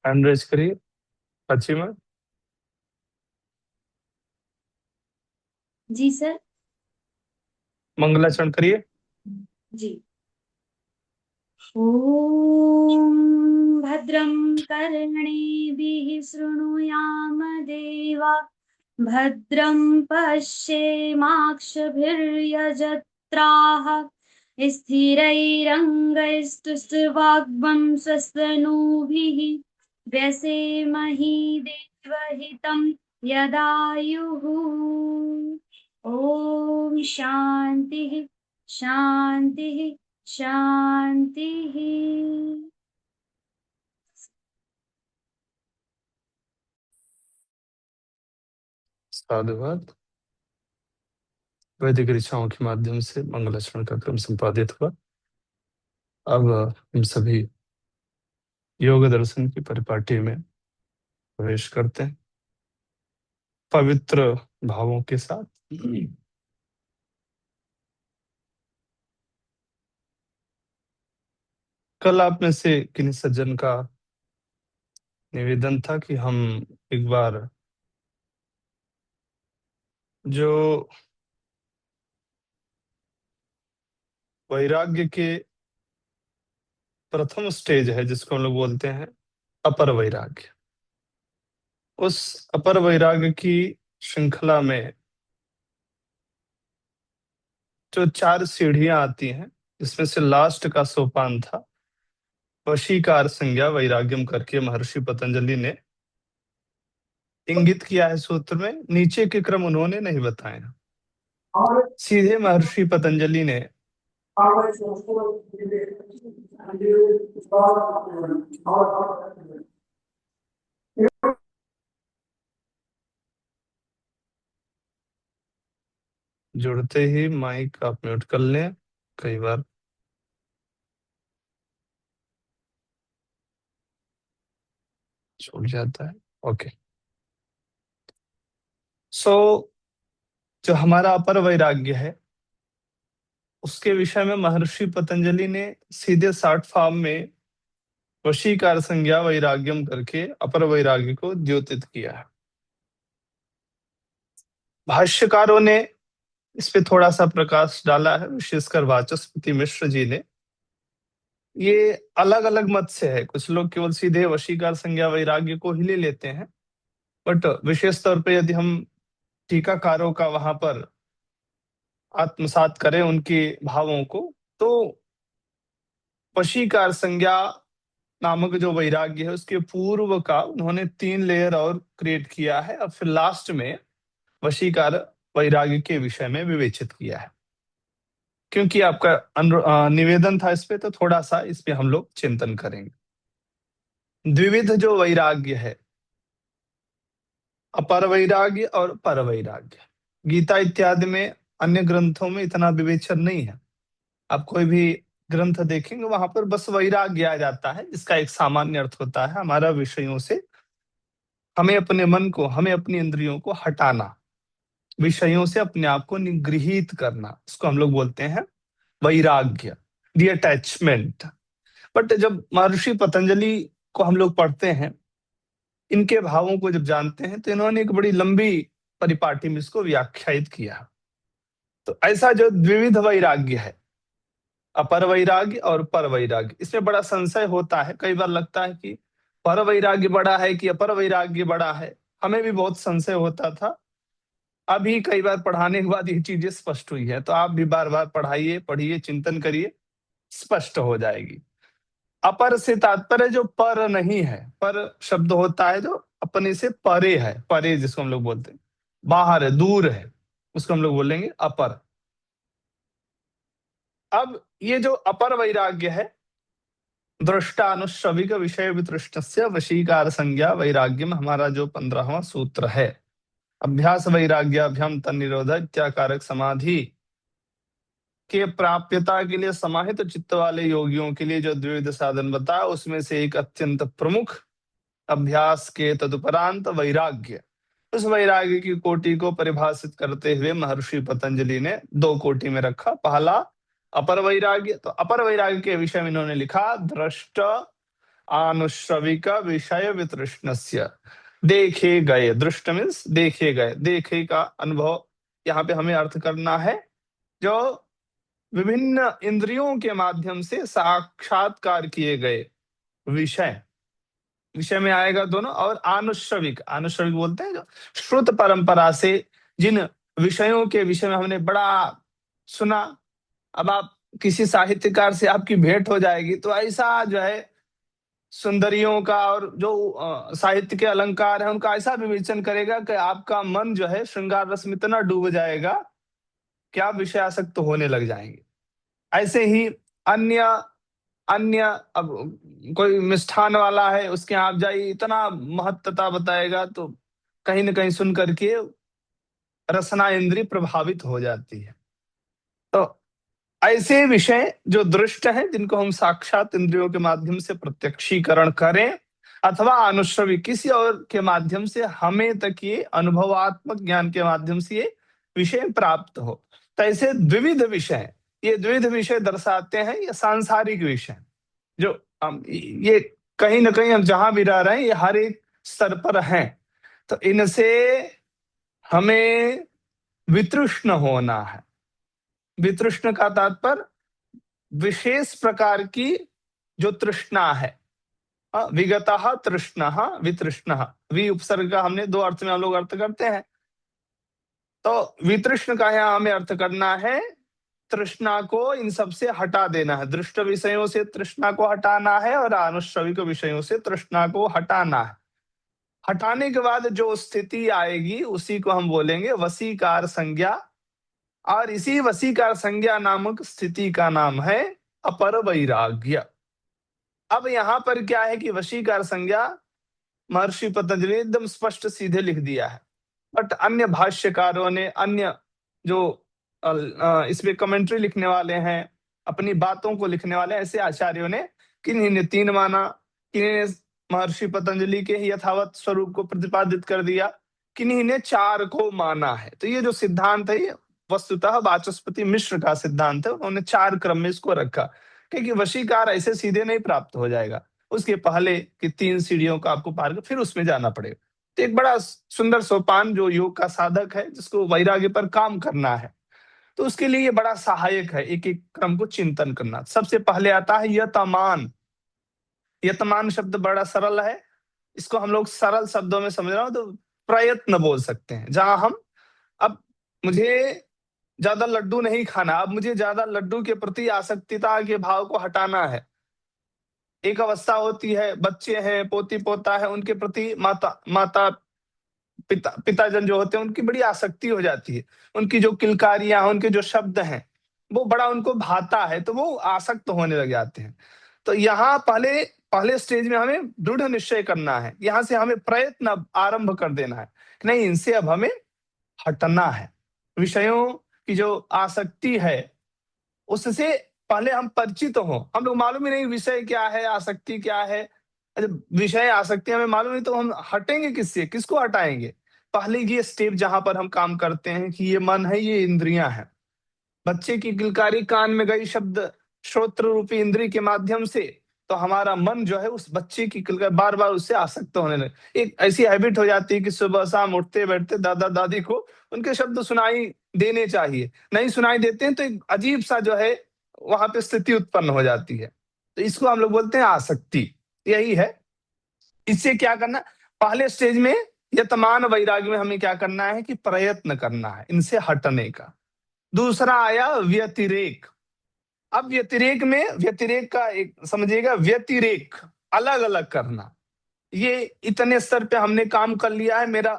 Hand raise करिए। पश्चिमा जी sir. मंगलाचरण करिए। जी। ॐ भद्रं कर्णेभिः शृणुयाम देवा भद्रं पश्येमाक्षभिर्यजत्राः स्थिरैरङ्गैस्तुष्टुवाग्वंशस्तनूभिः व्यसेमहि देवहितं यदायुः। ॐ शान्तिः शान्तिः शान्तिः। साधुवाद। वैदिक ऋचाओं के माध्यम से मंगलाचरण का क्रम संपादित हुआ। अब हम सभी योग दर्शन की परिपाटी में प्रवेश करते हैं पवित्र भावों के साथ। कल आप में से किन्हीं सज्जन का निवेदन था कि हम एक बार जो वैराग्य के प्रथम स्टेज है जिसको हम लोग बोलते हैं अपर वैराग्य, उस अपर वैराग्य की श्रृंखला में जो 4 सीढ़ियां आती हैं, जिसमें से लास्ट का सोपान था वशीकार संज्ञा वैराग्यम करके महर्षि पतंजलि ने इंगित किया है सूत्र में। नीचे के क्रम उन्होंने नहीं बताए, सीधे महर्षि पतंजलि ने जुड़ते ही माइक आप म्यूट कर लें, कई बार छूट जाता है। ओके। सो जो हमारा अपर वैराग्य है उसके विषय में महर्षि पतंजलि ने सीधे 60 फार्म में वशीकार संज्ञा वैराग्यम करके अपर वैराग्य को द्योतित किया है। भाष्यकारों ने इस पे थोड़ा सा प्रकाश डाला है, विशेषकर वाचस्पति मिश्र जी ने। ये अलग अलग मत से है, कुछ लोग केवल सीधे वशीकार संज्ञा वैराग्य को ही ले लेते हैं, बट विशेष तौर पे यदि हम टीकाकारों का वहां पर आत्मसात करें उनके भावों को, तो वशीकार संज्ञा नामक जो वैराग्य है उसके पूर्व का उन्होंने 3 लेयर और क्रिएट किया है और फिर लास्ट में वशीकार वैराग्य के विषय में विवेचित किया है। क्योंकि आपका निवेदन था इस पे, तो थोड़ा सा इस पे हम लोग चिंतन करेंगे। द्विविध जो वैराग्य है, अपर वैराग्य और पर वैराग्य, गीता इत्यादि में, अन्य ग्रंथों में इतना विवेचन नहीं है। आप कोई भी ग्रंथ देखेंगे वहां पर बस वैराग्य आ जाता है, जिसका एक सामान्य अर्थ होता है हमारा विषयों से, हमें अपने मन को, हमें अपनी इंद्रियों को हटाना, विषयों से अपने आप को निगृहित करना, इसको हम लोग बोलते हैं वैराग्य, डिअटैचमेंट। बट जब महर्षि पतंजलि को हम लोग पढ़ते हैं, इनके भावों को जब जानते हैं, तो इन्होंने एक बड़ी लंबी परिपाटी में इसको व्याख्यायित किया। तो ऐसा जो द्विविध वैराग्य है, अपर वैराग्य और पर वैराग्य, इसमें बड़ा संशय होता है। कई बार लगता है कि पर वैराग्य बड़ा है कि अपर वैराग्य बड़ा है। हमें भी बहुत संशय होता था, अभी कई बार पढ़ाने के बाद ये चीजें स्पष्ट हुई है। तो आप भी बार बार पढ़ाइए, पढ़िए, चिंतन करिए, स्पष्ट हो जाएगी। अपर से तात्पर्य जो पर नहीं है, पर शब्द होता है जो अपने से परे है, परे जिसको हम लोग बोलते हैं, बाहर है, दूर है, उसको हम लोग बोलेंगे अपर। अब ये जो अपर वैराग्य है, दृष्टानुश्रविक विषय वितृष्णस्य वशीकार संज्ञा वैराग्यम, हमारा जो 15वां सूत्र है, अभ्यास वैराग्याभ्याम तन्निरोध इत्याकारक समाधि के प्राप्यता के लिए समाहित चित्त वाले योगियों के लिए जो द्विविध साधन बताया, उसमें से एक अत्यंत प्रमुख अभ्यास के तदुपरांत वैराग्य, उस वैराग्य की कोटि को परिभाषित करते हुए महर्षि पतंजलि ने 2 कोटि में रखा। पहला अपर वैराग्य, तो अपर वैराग्य के विषय में इन्होंने लिखा दृष्ट आनुश्रविक विषय वितृष्णस्य। देखे गए, दृष्ट मीन्स देखे गए, देखे का अनुभव यहाँ पे हमें अर्थ करना है, जो विभिन्न इंद्रियों के माध्यम से साक्षात्कार किए गए विषय, विषय में आएगा दोनों। और आनुश्रविक, आनुश्रविक बोलते हैं जो श्रुत परंपरा से जिन विषयों के विषय में हमने बड़ा सुना। अब आप किसी साहित्यकार से आपकी भेंट हो जाएगी तो ऐसा जो है सुंदरियों का और जो साहित्य के अलंकार है उनका ऐसा विवेचन करेगा कि आपका मन जो है श्रृंगार रस में इतना डूब जाएगा कि आप विषयासक्त होने लग जाएंगे। ऐसे ही अन्य अन्य, अब कोई मिष्ठान वाला है उसके यहाँ आप जाइए, इतना महत्वता बताएगा तो कहीं ना कहीं सुन करके रसना इंद्रिय प्रभावित हो जाती है। तो ऐसे विषय जो दृष्ट हैं, जिनको हम साक्षात इंद्रियों के माध्यम से प्रत्यक्षीकरण करें अथवा अनुश्रवी किसी और के माध्यम से हमें तक ये अनुभवात्मक ज्ञान के माध्यम से ये विषय प्राप्त हो, तो ऐसे द्विविध विषय, ये द्विविध विषय दर्शाते हैं ये सांसारिक विषय, जो हम ये कहीं ना कहीं हम जहां भी रह रहे हैं ये हर एक स्तर पर हैं। तो इनसे हमें वितृष्ण होना है। वितृष्ण का तात्पर्य विशेष प्रकार की जो तृष्णा है। विगतः तृष्णः वितृष्णः, वि उपसर्ग का हमने दो अर्थ में हम लोग अर्थ करते हैं। तो वितृष्ण का यहाँ हमें अर्थ करना है तृष्णा को इन सब से हटा देना है। दृष्ट विषयों से तृष्णा को हटाना है और आनुश्रविक विषयों से तृष्णा को हटाना है। हटाने के बाद जो स्थिति आएगी उसी को हम बोलेंगे वशीकार संज्ञा, और इसी वशीकार संज्ञा नामक स्थिति का नाम है अपर वैराग्य। अब यहां पर क्या है कि वशीकार संज्ञा महर्षि पतंजलि ने एकदम स्पष्ट सीधे लिख दिया है, बट अन्य भाष्यकारों ने, अन्य जो इसमें कमेंट्री लिखने वाले हैं, अपनी बातों को लिखने वाले ऐसे आचार्यों ने, किन्हीं ने 3 माना, किन्हीं ने महर्षि पतंजलि के यथावत स्वरूप को प्रतिपादित कर दिया, किन्हीं ने 4 को माना है। तो ये जो सिद्धांत है ये वस्तुतः वाचस्पति मिश्र का सिद्धांत है, उन्होंने 4 क्रम में इसको रखा, क्योंकि वशीकार ऐसे सीधे नहीं प्राप्त हो जाएगा, उसके पहले की 3 सीढ़ियों का आपको पार कर फिर उसमें जाना पड़ेगा। तो एक बड़ा सुंदर सोपान जो योग का साधक है, जिसको वैराग्य पर काम करना है, तो उसके लिए ये बड़ा सहायक है एक एक क्रम को चिंतन करना। सबसे पहले आता है यतमान। यतमान शब्द बड़ा सरल है, इसको हम लोग सरल शब्दों में समझ रहा हूं तो प्रयत्न बोल सकते हैं। जहां हम, अब मुझे ज्यादा लड्डू नहीं खाना, अब मुझे ज्यादा लड्डू के प्रति आसक्तिता के भाव को हटाना है। एक अवस्था होती है, बच्चे हैं, पोती पोता है, उनके प्रति माता माता पिताजन जो होते हैं उनकी बड़ी आसक्ति हो जाती है, उनकी जो किलकारियां, उनके जो शब्द हैं वो बड़ा उनको भाता है, तो वो आसक्त होने लग जाते हैं। तो यहाँ पहले पहले स्टेज में हमें दृढ़ निश्चय करना है, यहाँ से हमें प्रयत्न आरंभ कर देना है कि नहीं, इनसे अब हमें हटना है। विषयों की जो आसक्ति है उससे पहले हम परिचित हो, हम लोग मालूम ही नहीं विषय क्या है, आसक्ति क्या है। विषय आसक्ति हमें मालूम नहीं तो हम हटेंगे किससे, किसको हटाएंगे। पहले ये स्टेप जहां पर हम काम करते हैं कि ये मन है, ये इंद्रियां हैं। बच्चे की किलकारी कान में गई शब्द श्रोत्र रूपी इंद्री के माध्यम से, तो हमारा मन जो है उस बच्चे की किलकारी बार बार उससे आसक्त होने लगे। एक ऐसी हैबिट हो जाती है कि सुबह शाम उठते बैठते दादा दादी को उनके शब्द सुनाई देने चाहिए, नहीं सुनाई देते हैं तो एक अजीब सा जो है वहां पे स्थिति उत्पन्न हो जाती है। तो इसको हम लोग बोलते हैं आसक्ति, यही है। इससे क्या करना, पहले स्टेज में यतमान वैराग्य में हमें क्या करना है कि प्रयत्न करना है इनसे हटने का। दूसरा आया व्यतिरेक। अब व्यतिरेक में, व्यतिरेक का एक समझिएगा, व्यतिरेक अलग अलग करना। ये इतने स्तर पे हमने काम कर लिया है, मेरा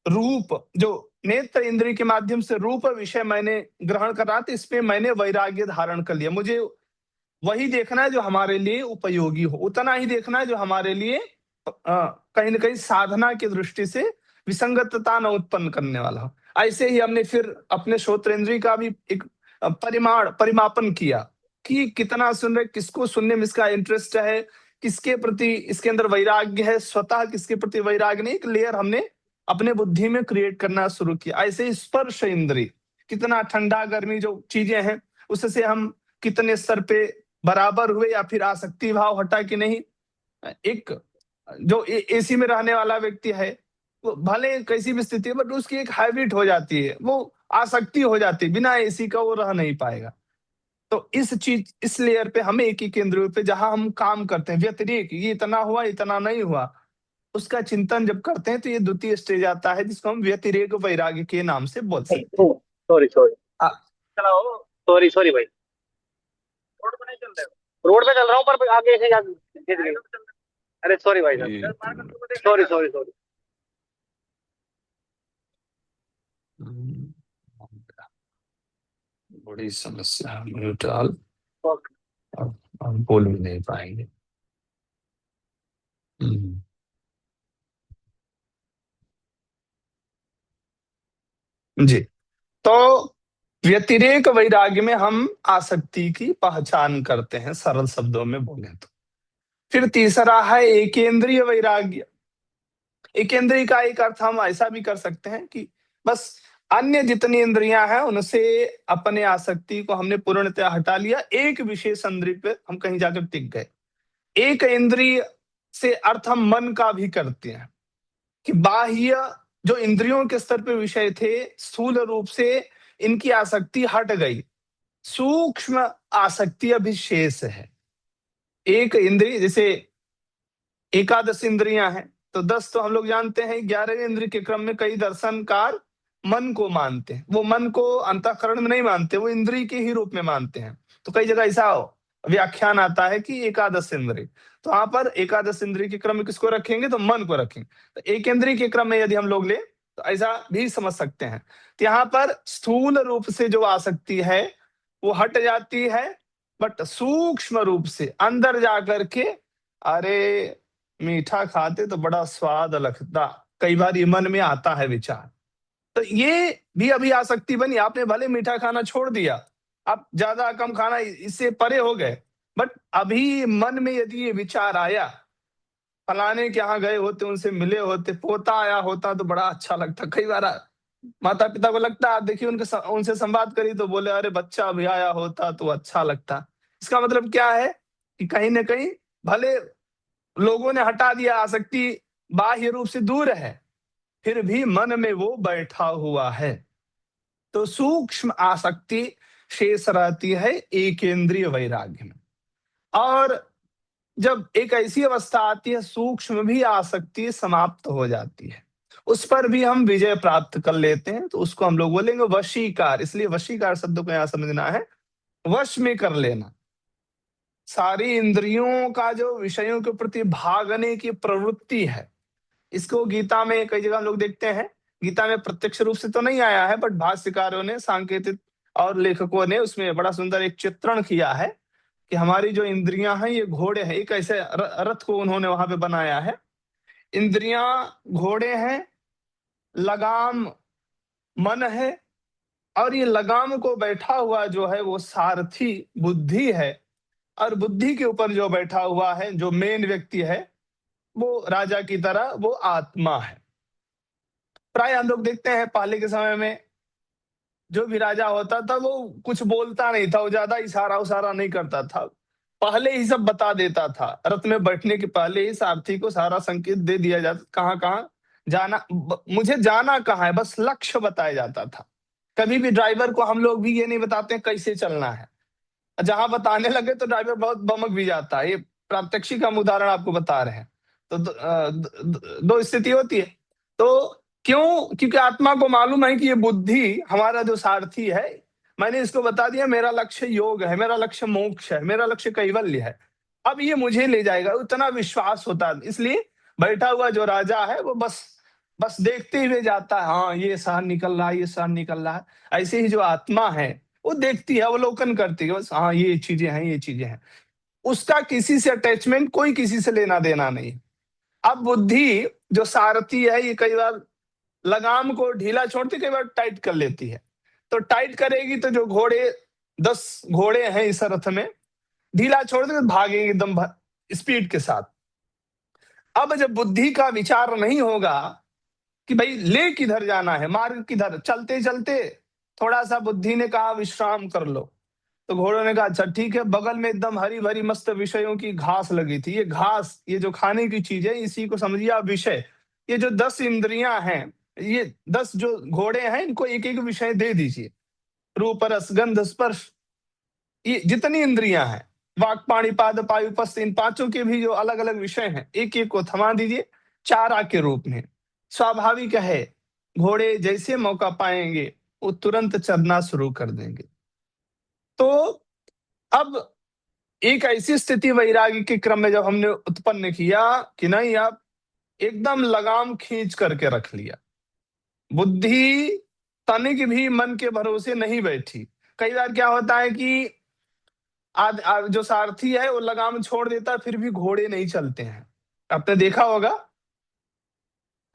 रूप जो नेत्र इंद्रिय के माध्यम से रूप विषय मैंने ग्रहण कर रहा था, इस पे मैंने वैराग्य धारण कर लिया। मुझे वही देखना है जो हमारे लिए उपयोगी हो, उतना ही देखना है जो हमारे लिए कहीं ना कहीं साधना की दृष्टि से विसंगतता न उत्पन्न करने वाला हो। ऐसे ही हमने फिर अपने श्रोत्रेंद्रिय का भी एक परिमापन किया कि कितना सुन रहे, किसको सुनने में इसका इंटरेस्ट है, किसके प्रति इसके अंदर वैराग्य है, स्वतः किसके प्रति वैराग्य नहीं, एक लेयर हमने अपने बुद्धि में क्रिएट करना शुरू किया। ऐसे ही स्पर्श इंद्रिय, कितना ठंडा गर्मी जो चीजें हैं उससे हम कितने स्तर पे बराबर हुए या फिर आसक्ति भाव हटा कि नहीं। एक जो एसी में रहने वाला व्यक्ति है, वो भले कैसी भी स्थिति है बट उसकी एक हैबिट हो जाती है, वो आसक्ति हो जाती है, बिना एसी का वो रह नहीं पाएगा। तो इस लेयर पे हमें एक ही केंद्र पे जहां हम काम करते हैं व्यतिरेक, ये इतना हुआ इतना नहीं हुआ, उसका चिंतन जब करते हैं तो ये द्वितीय स्टेज आता है जिसको हम व्यतिरेक वैराग्य के नाम से बोल सकते हैं। सॉरी सॉरी आ, चलाओ। सॉरी सॉरी भाई, रोड पे नहीं चल रहे हो? रोड पे चल रहा हूँ पर आगे से गिर गई। अरे सॉरी भाई साहब, सॉरी सॉरी सॉरी। हम्म, बड़ी समस्या है न्यूट्रल, हम बोल भी नहीं पाएंगे। हम्म, जी। तो व्यतिरेक वैराग्य में हम आसक्ति की पहचान करते हैं, सरल शब्दों में बोले तो। फिर तीसरा है एकेंद्रीय वैराग्य। एकेंद्रीय का एक अर्थ हम ऐसा भी कर सकते हैं कि बस अन्य जितनी इंद्रियां हैं उनसे अपने आसक्ति को हमने पूर्णतः हटा लिया, एक विशेष इंद्रिय पे हम कहीं जाकर टिक गए। एक इंद्रिय से अर्थ हम मन का भी करते हैं कि बाह्य जो इंद्रियों के स्तर पे विषय थे, स्थूल रूप से इनकी आसक्ति हट गई, सूक्ष्म आसक्ति अभी शेष है। एक इंद्रिय जैसे एकादश इंद्रियां हैं, तो 10 तो हम लोग जानते हैं, 11वें इंद्रिय के क्रम में कई दर्शनकार मन को मानते हैं। वो मन को अंतःकरण में नहीं मानते, वो इंद्रिय के ही रूप में मानते हैं। तो कई जगह ऐसा व्याख्यान आता है कि एकादश इंद्रिय, तो वहां पर एकादश इंद्रिय के क्रम में किसको रखेंगे, तो मन को रखेंगे। तो एक इंद्रिय के क्रम में यदि हम लोग ले तो ऐसा भी समझ सकते हैं। तो यहाँ पर स्थूल रूप से जो आसक्ति है वो हट जाती है, बट सूक्ष्म रूप से अंदर जाकर के, अरे मीठा खाते तो बड़ा स्वाद लगता, कई बार ये मन में आता है विचार। तो ये भी अभी आसक्ति बनी, आपने भले मीठा खाना छोड़ दिया, आप ज्यादा कम खाना इससे परे हो गए, बट अभी मन में यदि ये विचार आया, फलाने के यहाँ गए होते, उनसे मिले होते, पोता आया होता तो बड़ा अच्छा लगता। कई बार माता पिता को लगता है, देखिए उनसे संवाद करी तो बोले अरे बच्चा अभी आया होता तो अच्छा लगता। इसका मतलब क्या है कि कहीं ना कहीं भले लोगों ने हटा दिया, आसक्ति बाह्य रूप से दूर है, फिर भी मन में वो बैठा हुआ है। तो सूक्ष्म आसक्ति शेष रहती है एकेंद्रीय वैराग्य में। और जब एक ऐसी अवस्था आती है, सूक्ष्म भी आसक्ति समाप्त हो जाती है, उस पर भी हम विजय प्राप्त कर लेते हैं, तो उसको हम लोग बोलेंगे वशीकार। इसलिए वशीकार शब्द को यहां समझना है, वश में कर लेना। सारी इंद्रियों का जो विषयों के प्रति भागने की प्रवृत्ति है, इसको गीता में कई जगह हम लोग देखते हैं। गीता में प्रत्यक्ष रूप से तो नहीं आया है, बट भाष्यकारों ने, सांकेतिक और लेखकों ने उसमें बड़ा सुंदर एक चित्रण किया है कि हमारी जो इंद्रियां हैं ये घोड़े हैं। एक ऐसे रथ को उन्होंने वहां पे बनाया है। इंद्रियां घोड़े हैं, लगाम मन है, और ये लगाम को बैठा हुआ जो है वो सारथी बुद्धि है। और बुद्धि के ऊपर जो बैठा हुआ है, जो मेन व्यक्ति है, वो राजा की तरह वो आत्मा है। प्राय हम लोग देखते हैं पहले के समय में जो भी राजा होता था वो कुछ बोलता नहीं था, वो ज्यादा इशारा उशारा नहीं करता था, पहले ही सब बता देता था। रथ में बैठने के पहले ही सारथी को सारा संकेत दे दिया जाता, कहाँ कहाँ जाना, मुझे जाना कहाँ है, बस लक्ष्य बताया जाता था। कभी भी ड्राइवर को हम लोग भी ये नहीं बताते हैं कैसे चलना है, जहां बताने लगे तो ड्राइवर बहुत बमक भी जाता है। ये प्रात्यक्षिक हम उदाहरण आपको बता रहे हैं। तो दो स्थिति होती है। तो क्यों, क्योंकि आत्मा को मालूम है कि ये बुद्धि हमारा जो सारथी है, मैंने इसको बता दिया मेरा लक्ष्य योग है, मेरा लक्ष्य मोक्ष है, मेरा लक्ष्य कैवल्य है, अब ये मुझे ले जाएगा, उतना विश्वास होता है। इसलिए बैठा हुआ जो राजा है वो बस बस देखते हुए जाता है, हाँ ये शहर निकल रहा है, ये शहर निकल रहा है। ऐसे ही जो आत्मा है वो देखती है, अवलोकन करती है, बस हाँ ये चीजें हैं, ये चीजें हैं। उसका किसी से अटैचमेंट, कोई किसी से लेना देना नहीं। अब बुद्धि जो सारथी है ये कई बार लगाम को ढीला छोड़ती, कई बार टाइट कर लेती है। तो टाइट करेगी तो जो घोड़े 10 घोड़े हैं इस रथ में, ढीला छोड़ देंगे तो भागेंगे एकदम स्पीड के साथ। अब जब बुद्धि का विचार नहीं होगा कि भाई ले किधर जाना है, मार्ग किधर, चलते चलते थोड़ा सा बुद्धि ने कहा विश्राम कर लो, तो घोड़ों ने कहा अच्छा ठीक है, बगल में एकदम हरी भरी मस्त विषयों की घास लगी थी, ये घास, ये जो खाने की चीज है, इसी को समझिए आप विषय। ये जो 10 इंद्रियां हैं, ये 10 जो घोड़े हैं, इनको एक एक विषय दे दीजिए। रूप रस गंध स्पर्श, ये जितनी इंद्रियां हैं, वाक पाणी पाद पायु पस्त, इन पांचों के भी जो अलग अलग विषय हैं, एक एक को थमा दीजिए चारा के रूप में। स्वाभाविक है, घोड़े जैसे मौका पाएंगे वो तुरंत चरना शुरू कर देंगे। तो अब एक ऐसी स्थिति वैराग्य के क्रम में जब हमने उत्पन्न किया कि नहीं, आप एकदम लगाम खींच करके रख लिया, बुद्धि तनिक भी मन के भरोसे नहीं बैठी। कई बार क्या होता है कि जो सारथी है वो लगाम छोड़ देता है, फिर भी घोड़े नहीं चलते हैं। आपने देखा होगा,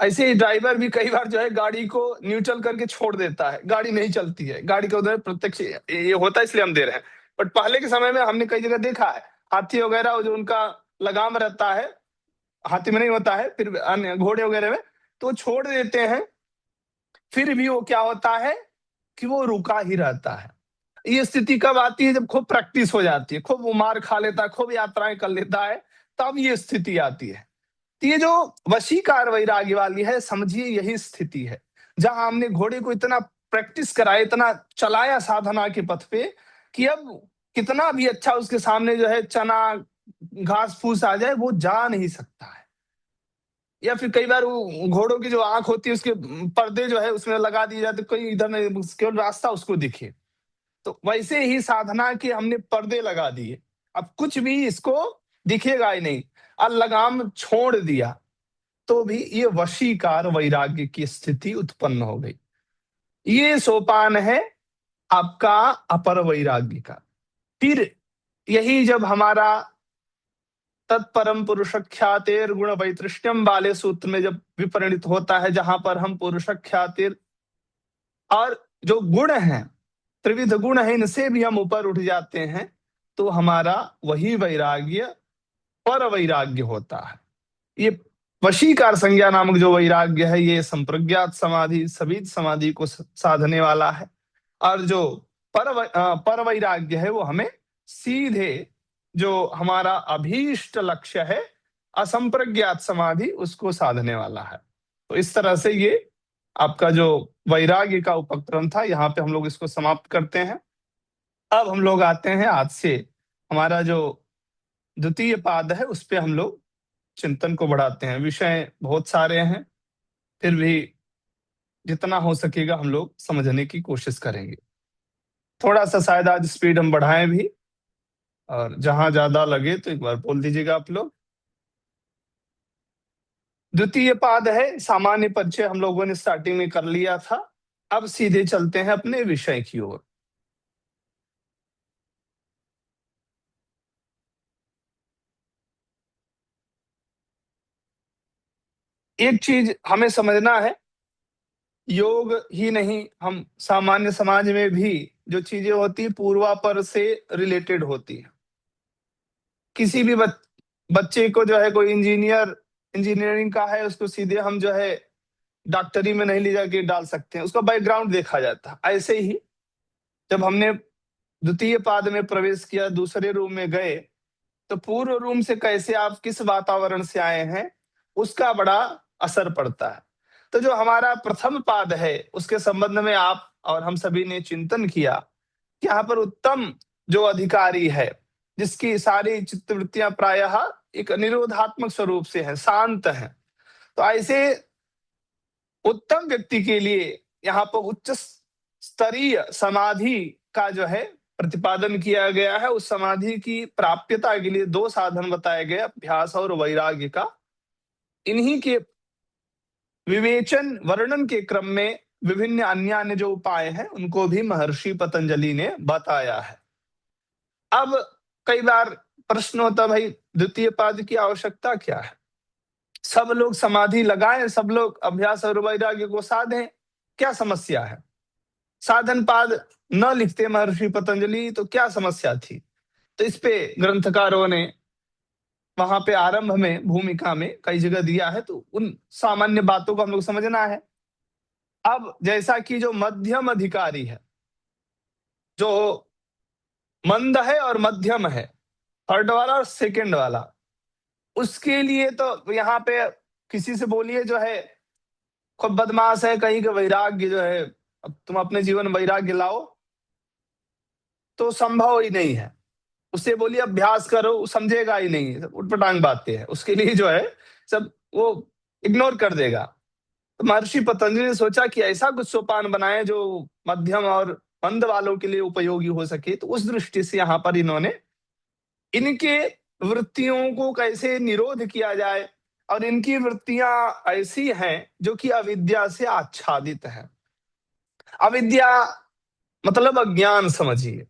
ऐसे ही ड्राइवर भी कई बार जो है गाड़ी को न्यूट्रल करके छोड़ देता है, गाड़ी नहीं चलती है, गाड़ी का उधर प्रत्यक्ष ये होता है, इसलिए हम दे रहे हैं। बट पहले के समय में हमने कई जगह देखा है, हाथी वगैरह जो उनका लगाम रहता है, हाथी में नहीं होता है, फिर अन्य घोड़े वगैरह में तो छोड़ देते हैं, फिर भी वो क्या होता है कि वो रुका ही रहता है। ये स्थिति कब आती है? जब खूब प्रैक्टिस हो जाती है, खूब वो मार खा लेता है, खूब यात्राएं कर लेता है, तब ये स्थिति आती है। तो ये जो वशीकार वैराग्य वाली है, समझिए यही स्थिति है, जहां हमने घोड़े को इतना प्रैक्टिस कराया, इतना चलाया साधना के पथ पे, कि अब कितना भी अच्छा उसके सामने जो है चना घास फूस आ जाए, वो जा नहीं सकता है। या फिर कई बार वो घोड़ों की जो आंख होती है, उसके पर्दे जो है उसमें लगा दिए जाते, कोई इधर नहीं, केवल रास्ता उसको दिखे। तो वैसे ही साधना के हमने पर्दे लगा दिए, अब कुछ भी इसको दिखेगा ही नहीं, और लगाम छोड़ दिया, तो भी ये वशीकार वैराग्य की स्थिति उत्पन्न हो गई। ये सोपान है आपका अपर वैराग्य का। फिर यही जब हमारा तत्परम पुरुष ख्यातिर गुण वैतृष्ण्यम वाले सूत्र में जब विपरिणित होता है, जहां पर हम पुरुष ख्यातिर और जो गुण हैं, त्रिविध गुण है, इनसे भी हम ऊपर उठ जाते हैं, तो हमारा वही वैराग्य पर वैराग्य होता है। ये वशीकार संज्ञा नामक जो वैराग्य है, ये संप्रज्ञात समाधि, सबीज समाधि को साधने वाला है। और जो पर वैराग्य है, वो हमें सीधे जो हमारा अभीष्ट लक्ष्य है, असंप्रज्ञात समाधि, उसको साधने वाला है। तो इस तरह से ये आपका जो वैराग्य का उपक्रम था, यहाँ पे हम लोग इसको समाप्त करते हैं। अब हम लोग आते हैं आज से हमारा जो द्वितीय पाद है, उस पे हम लोग चिंतन को बढ़ाते हैं। विषय बहुत सारे हैं, फिर भी जितना हो सकेगा हम लोग समझने की कोशिश करेंगे। थोड़ा सा शायद आज स्पीड हम बढ़ाएं भी, और जहां ज्यादा लगे तो एक बार बोल दीजिएगा आप लोग। द्वितीय पाद है, सामान्य परिचय हम लोगों ने स्टार्टिंग में कर लिया था। अब सीधे चलते हैं अपने विषय की ओर। एक चीज हमें समझना है, योग ही नहीं, हम सामान्य समाज में भी जो चीजें होती है पूर्वापर से रिलेटेड होती है। किसी भी बच्चे को जो है, कोई इंजीनियरिंग का है, उसको सीधे हम जो है डॉक्टरी में नहीं ले जाके डाल सकते हैं, उसका बैकग्राउंड देखा जाता है। ऐसे ही जब हमने द्वितीय पाद में प्रवेश किया, दूसरे रूम में गए, तो पूर्व रूम से कैसे आप किस वातावरण से आए हैं, उसका बड़ा असर पड़ता है। तो जो हमारा प्रथम पाद है, उसके संबंध में आप और हम सभी ने चिंतन किया कि यहाँ पर उत्तम जो अधिकारी है, जिसकी सारी चित्तवृत्तियां प्रायः एक निरोधात्मक स्वरूप से है, शांत है, तो ऐसे उत्तम व्यक्ति के लिए यहाँ पर उच्च स्तरीय समाधि का जो है प्रतिपादन किया गया है। उस समाधि की प्राप्यता के लिए 2 साधन बताए गए, अभ्यास और वैराग्य का। इन्हीं के विवेचन वर्णन के क्रम में विभिन्न अन्य जो उपाय हैं, उनको भी महर्षि पतंजलि ने बताया है। अब कई बार प्रश्न होता, भाई द्वितीय पाद की आवश्यकता क्या है? सब लोग समाधि लगाएं, सब लोग अभ्यास और वैराग्य को साधें, क्या समस्या है? साधन पाद न लिखते महर्षि पतंजलि तो क्या समस्या थी? तो इस पे ग्रंथकारों ने वहां पे आरंभ में भूमिका में कई जगह दिया है, तो उन सामान्य बातों को हम लोग समझना है। अब जैसा कि जो मध्यम अधिकारी है, जो मंद है और मध्यम है, थर्ड वाला और सेकंड वाला, उसके लिए तो यहाँ पे किसी से बोलिए जो है खूब बदमाश है, कहीं का वैराग्य जो है, अब तुम अपने जीवन वैराग्य लाओ, तो संभव ही नहीं है। उससे बोलिए अभ्यास करो, वो समझेगा ही नहीं, सब उटपटांग बातें हैं उसके लिए जो है, सब वो इग्नोर कर देगा। तो महर्षि पतंजलि ने सोचा कि ऐसा कुछ सोपान बनाए जो मध्यम और मंद वालों के लिए उपयोगी हो सके। तो उस दृष्टि से यहाँ पर इन्होंने इनके वृत्तियों को कैसे निरोध किया जाए, और इनकी वृत्तियां ऐसी हैं जो कि अविद्या से आच्छादित है। अविद्या मतलब अज्ञान समझिए,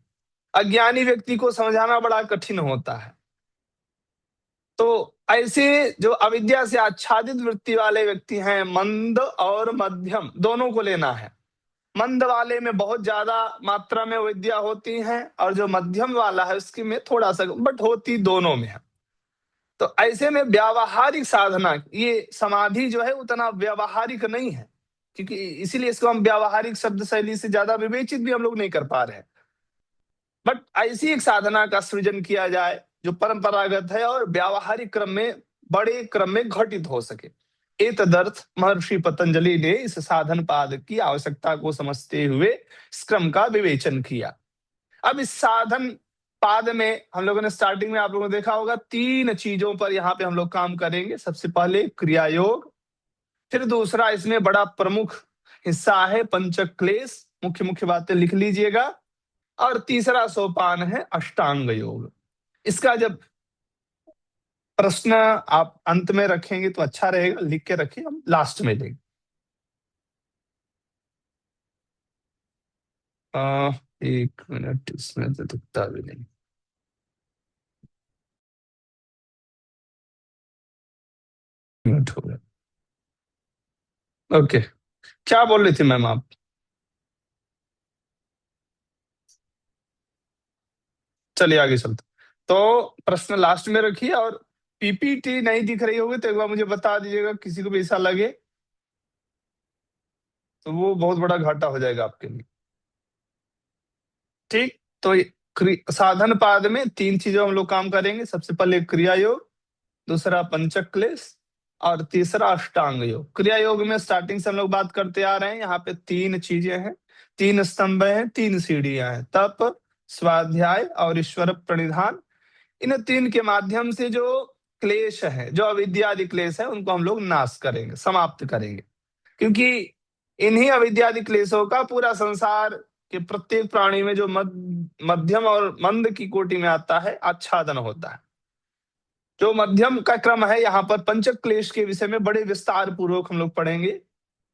अज्ञानी व्यक्ति को समझाना बड़ा कठिन होता है। तो ऐसे जो अविद्या से आच्छादित वृत्ति वाले व्यक्ति हैं, मंद और मध्यम दोनों को लेना है। मंद वाले में बहुत ज्यादा मात्रा में विद्या होती है, और जो मध्यम वाला है उसकी में थोड़ा सा, बट होती दोनों में है। तो ऐसे में व्यावहारिक साधना, ये समाधि जो है उतना व्यावहारिक नहीं है, क्योंकि इसीलिए इसको हम व्यावहारिक शब्द शैली से ज्यादा विवेचित भी हम लोग नहीं कर पा रहे हैं। बट ऐसी एक साधना का सृजन किया जाए जो परंपरागत है और व्यावहारिक क्रम में, बड़े क्रम में घटित हो सके। एतदर्थ महर्षि पतंजलि ने इस साधन पाद की आवश्यकता को समझते हुए इस क्रम का विवेचन किया। अब इस साधन पाद में हम लोगों ने स्टार्टिंग में आप लोगों ने देखा होगा, 3 चीजों पर यहाँ पे हम लोग काम करेंगे। सबसे पहले क्रिया योग, फिर दूसरा इसमें बड़ा प्रमुख हिस्सा है पंचक क्लेश, मुख्य मुख्य बातें लिख लीजिएगा, और तीसरा सोपान है अष्टांग योग। इसका जब प्रश्न आप अंत में रखेंगे तो अच्छा रहेगा, लिख के रखिए, हम लास्ट में देंगे। एक मिनट, इसमें तो दिखता भी नहीं, मिनट हो गया। ओके, क्या बोल रही थी मैम आप? चलिए आगे चलते। तो प्रश्न लास्ट में रखिए, और पीपीटी नहीं दिख रही होगी तो एक बार मुझे बता दीजिएगा, किसी को भी ऐसा लगे तो वो बहुत बड़ा घाटा हो जाएगा आपके लिए। ठीक, तो साधन पाद में 3 चीजों हम लोग काम करेंगे। सबसे पहले क्रिया योग, दूसरा पंचक क्लेश, और तीसरा अष्टांग योग। क्रिया योग में स्टार्टिंग से हम लोग बात करते आ रहे हैं, यहाँ पे 3 चीजें हैं, 3 स्तंभ हैं, 3 सीढ़ियां हैं, तप, स्वाध्याय और ईश्वर प्रणिधान। इन 3 के माध्यम से जो क्लेश है, जो अविद्यादि क्लेश है, उनको हम लोग नाश करेंगे, समाप्त करेंगे। क्योंकि इन्हीं अविद्यादि क्लेशों का पूरा संसार के प्रत्येक प्राणी में, जो मध्यम और मंद की कोटि में आता है, आच्छादन होता है। जो मध्यम का क्रम है, यहाँ पर पंचक क्लेश के विषय में बड़े विस्तार पूर्वक हम लोग पढ़ेंगे।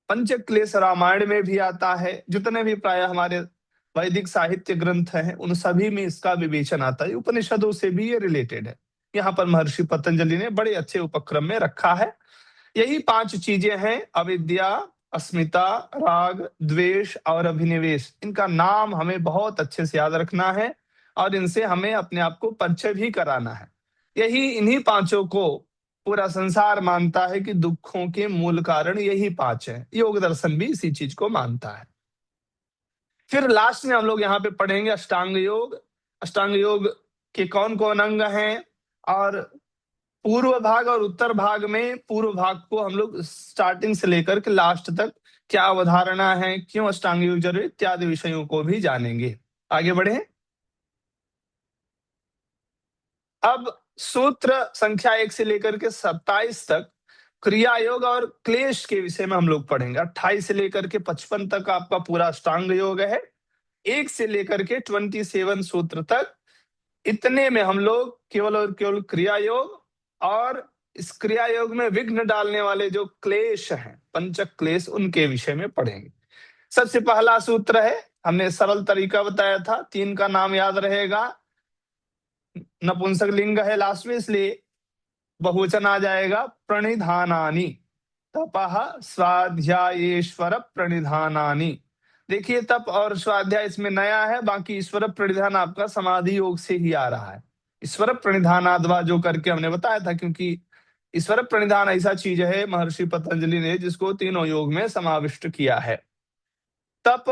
पंचक क्लेश रामायण में भी आता है, जितने भी प्राय हमारे वैदिक साहित्य ग्रंथ हैं उन सभी में इसका विवेचन आता है, उपनिषदों से भी ये रिलेटेड है। यहाँ पर महर्षि पतंजलि ने बड़े अच्छे उपक्रम में रखा है। यही 5 चीजें हैं, अविद्या, अस्मिता, राग, द्वेष और अभिनिवेश। इनका नाम हमें बहुत अच्छे से याद रखना है, और इनसे हमें अपने आप को परिचय भी कराना है। यही, इन्हीं 5 को पूरा संसार मानता है कि दुखों के मूल कारण यही 5 हैं। योग दर्शन भी इसी चीज को मानता है। फिर लास्ट में हम लोग यहाँ पे पढ़ेंगे अष्टांग योग। अष्टांग योग के कौन कौन अंग हैं, और पूर्व भाग और उत्तर भाग में, पूर्व भाग को हम लोग स्टार्टिंग से लेकर के लास्ट तक क्या अवधारणा है, क्यों अष्टांग योग जरूरी, इत्यादि विषयों को भी जानेंगे। आगे बढ़े। अब सूत्र संख्या 1 से लेकर के 27 तक क्रिया योग और क्लेश के विषय में हम लोग पढ़ेंगे। 28 से लेकर के 55 तक आपका पूरा अष्टांग योग है। 1 से लेकर के 27 सूत्र तक, इतने में हम लोग केवल और केवल क्रिया योग और इस क्रिया योग में विघ्न डालने वाले जो क्लेश हैं, पंचक क्लेश, उनके विषय में पढ़ेंगे। सबसे पहला सूत्र है, हमने सरल तरीका बताया था, 3 का नाम याद रहेगा। नपुंसक लिंग है लास्ट में, इसलिए बहुवचन आ जाएगा, प्रणिधानानि। तपः स्वाध्यायेश्वर प्रणिधानानि। देखिए, तप और स्वाध्याय इसमें नया है, बाकी ईश्वर प्रणिधान आपका समाधि योग से ही आ रहा है। ईश्वर प्रणिधानाद्वा जो करके हमने बताया था, क्योंकि ईश्वर प्रणिधान ऐसा चीज है महर्षि पतंजलि ने जिसको तीनों योग में समाविष्ट किया है। तप,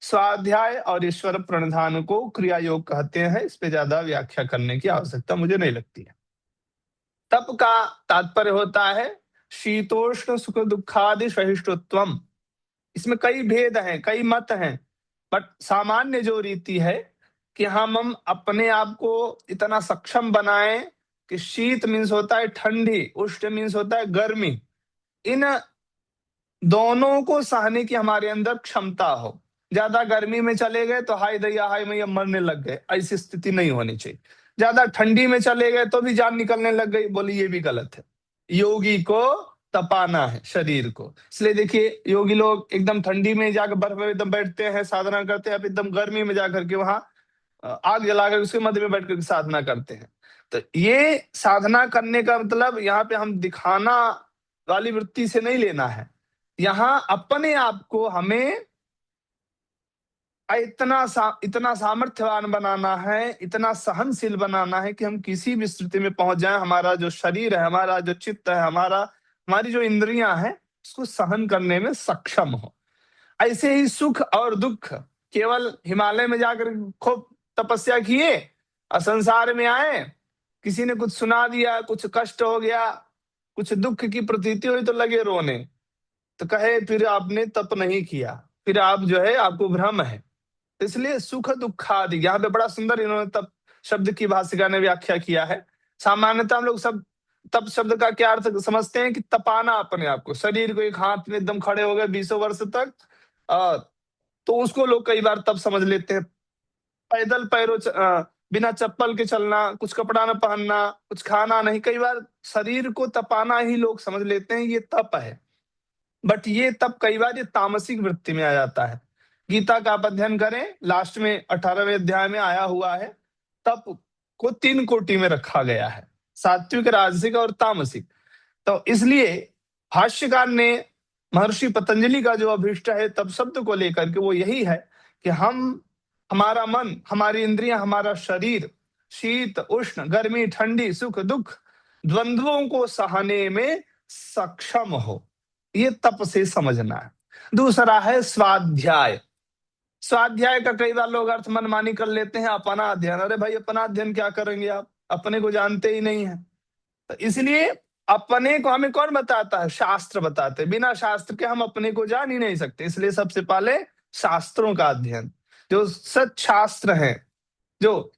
स्वाध्याय और ईश्वर प्रणिधान को क्रिया योग कहते हैं। इस पे ज्यादा व्याख्या करने की आवश्यकता मुझे नहीं लगती है। तप का तात्पर्य होता है शीतोष्ण सुख दुखादि सहिष्णुत्वम। इसमें कई भेद हैं, कई मत हैं, बट सामान्य जो रीति है कि हम अपने आप को इतना सक्षम बनाएं कि शीत मीन्स होता है ठंडी, उष्ण मीन्स होता है गर्मी, इन दोनों को सहने की हमारे अंदर क्षमता हो। ज्यादा गर्मी में चले गए तो हाय दैया हाय मैया मरने लग गए, ऐसी स्थिति नहीं होनी चाहिए। ज्यादा ठंडी में चले गए तो भी जान निकलने लग गई, बोली ये भी गलत है। योगी को तपाना है शरीर को। इसलिए देखिए योगी लोग एकदम ठंडी में जाकर बर्फ में एकदम बैठते हैं, साधना करते हैं, अब एकदम गर्मी में जाकर के वहां आग जलाकर उसके मध्य में बैठ कर साधना करते हैं। तो ये साधना करने का मतलब यहाँ पे हम दिखाना वाली वृत्ति से नहीं लेना है। यहाँ अपने आप को हमें इतना सामर्थ्यवान बनाना है, इतना सहनशील बनाना है कि हम किसी भी स्थिति में पहुंच जाएं, हमारा जो शरीर है, हमारा जो चित्त है, हमारी जो इंद्रियां हैं, उसको सहन करने में सक्षम हो। ऐसे ही सुख और दुख, केवल हिमालय में जाकर खूब तपस्या किए और संसार में आए, किसी ने कुछ सुना दिया, कुछ कष्ट हो गया, कुछ दुख की प्रतीति हुई तो लगे रोने, तो कहे फिर आपने तप नहीं किया, फिर आप जो है आपको भ्रम है। इसलिए सुख दुखादि, यहाँ पे बड़ा सुंदर इन्होंने तप शब्द की भाष्यकार ने व्याख्या किया है। सामान्यतः हम लोग सब तप शब्द का क्या अर्थ समझते हैं कि तपाना अपने आप को, शरीर को एक हाथ में एकदम खड़े हो गए 20 वर्ष तक, तो उसको लोग कई बार तप समझ लेते हैं। पैदल बिना चप्पल के चलना, कुछ कपड़ा न पहनना, कुछ खाना नहीं, कई बार शरीर को तपाना ही लोग समझ लेते हैं ये तप है। बट ये तप कई बार ये तामसिक वृत्ति में आ जाता है। गीता का आप अध्ययन करें, लास्ट में 18वें अध्याय में आया हुआ है, तप को 3 कोटि में रखा गया है, सात्विक, राजसिक और तामसिक। तो इसलिए भाष्यकार ने महर्षि पतंजलि का जो अभिष्ट है तप शब्द को लेकर के वो यही है कि हमारा मन, हमारी इंद्रियां, हमारा शरीर शीत उष्ण, गर्मी ठंडी, सुख दुख, द्वंद्वों को सहने में सक्षम हो, ये तप से समझना है। दूसरा है स्वाध्याय। स्वाध्याय का कई बार लोग अर्थ मनमानी कर लेते हैं, अपना अध्ययन। अरे भाई अपना अध्ययन क्या करेंगे आप, अपने को जानते ही नहीं है। तो इसलिए अपने को हमें कौन बताता है, शास्त्र बताते हैं। बिना शास्त्र के हम अपने को जान ही नहीं सकते। इसलिए सबसे पहले शास्त्रों का अध्ययन, जो सच शास्त्र हैं, जो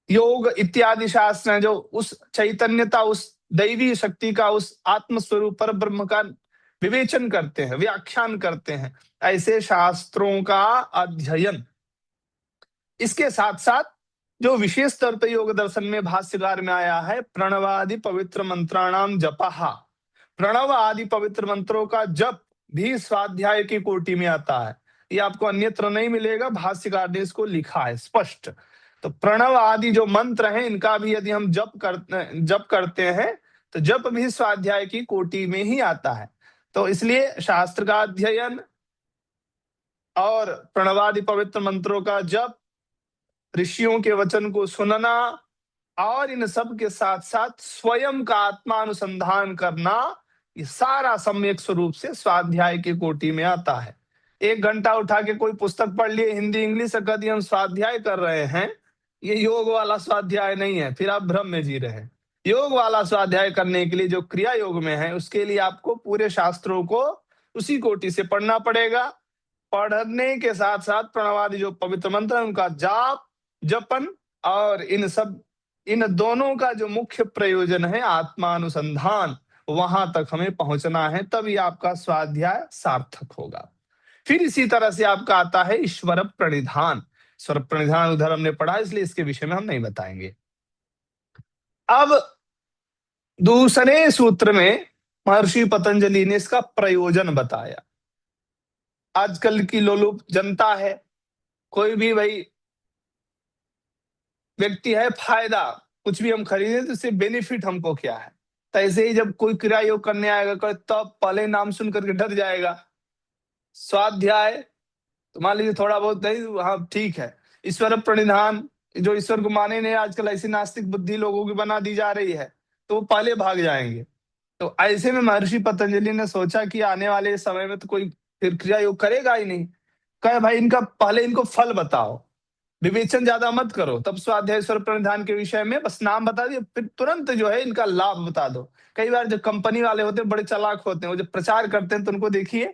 योग इत्यादि शास्त्र हैं, जो उस चैतन्यता, उस दैवी शक्ति का, उस आत्मस्वरूप पर ब्रह्म का विवेचन करते हैं, व्याख्यान करते हैं, ऐसे शास्त्रों का अध्ययन। इसके साथ साथ जो विशेष तौर पर योग दर्शन में भाष्यकार में आया है, प्रणवादि पवित्र मंत्राणाम जपहा, प्रणव आदि पवित्र मंत्रों का जप भी स्वाध्याय की कोटि में आता है। ये आपको अन्यत्र नहीं मिलेगा, भाष्यकार ने इसको लिखा है स्पष्ट। तो प्रणव आदि जो मंत्र हैं, इनका भी यदि हम जप करते हैं तो जप भी स्वाध्याय की कोटि में ही आता है। तो इसलिए शास्त्र का अध्ययन और प्रणवादि पवित्र मंत्रों का जप, ऋषियों के वचन को सुनना, और इन सब के साथ साथ स्वयं का आत्मानुसंधान करना, ये सारा सम्यक स्वरूप से स्वाध्याय की कोटि में आता है। 1 घंटा उठा के कोई पुस्तक पढ़ लिए हिंदी इंग्लिश, कभी हम स्वाध्याय कर रहे हैं, ये योग वाला स्वाध्याय नहीं है, फिर आप भ्रम में जी रहे हैं। योग वाला स्वाध्याय करने के लिए जो क्रिया योग में है, उसके लिए आपको पूरे शास्त्रों को उसी कोटि से पढ़ना पड़ेगा। पढ़ने के साथ साथ प्रणवादि जो पवित्र मंत्र है उनका जाप, जपन, और इन दोनों का जो मुख्य प्रयोजन है आत्मानुसंधान, वहां तक हमें पहुंचना है, तभी आपका स्वाध्याय सार्थक होगा। फिर इसी तरह से आपका आता है ईश्वर प्रणिधान। ईश्वर प्रणिधान उधर हमने पढ़ा, इसलिए इसके विषय में हम नहीं बताएंगे। अब दूसरे सूत्र में महर्षि पतंजलि ने इसका प्रयोजन बताया। आजकल की लोलुप जनता है, कोई भी भाई व्यक्ति है, फायदा कुछ भी हम खरीदें तो इससे बेनिफिट हमको क्या है। तो ऐसे ही जब कोई क्रिया योग करने आएगा तब तो पहले नाम सुन करके डर जाएगा। स्वाध्याय तो मान लीजिए थोड़ा बहुत नहीं, हाँ ठीक है। ईश्वर प्रणिधान, जो ईश्वर को माने नहीं, आजकल ऐसी नास्तिक बुद्धि लोगों की बना दी जा रही है, तो वो पहले भाग जाएंगे। तो ऐसे में महर्षि पतंजलि ने सोचा कि आने वाले समय में तो कोई फिर क्रिया योग करेगा ही नहीं, कहे भाई इनका पहले इनको फल बताओ, विवेचन ज्यादा मत करो, तब स्वाध्याय स्वर प्रणिधान के विषय में बस नाम बता दिए, फिर तुरंत जो है इनका लाभ बता दो। कई बार जो कंपनी वाले होते हैं बड़े चालाक होते हैं, वो जब प्रचार करते हैं तो उनको देखिए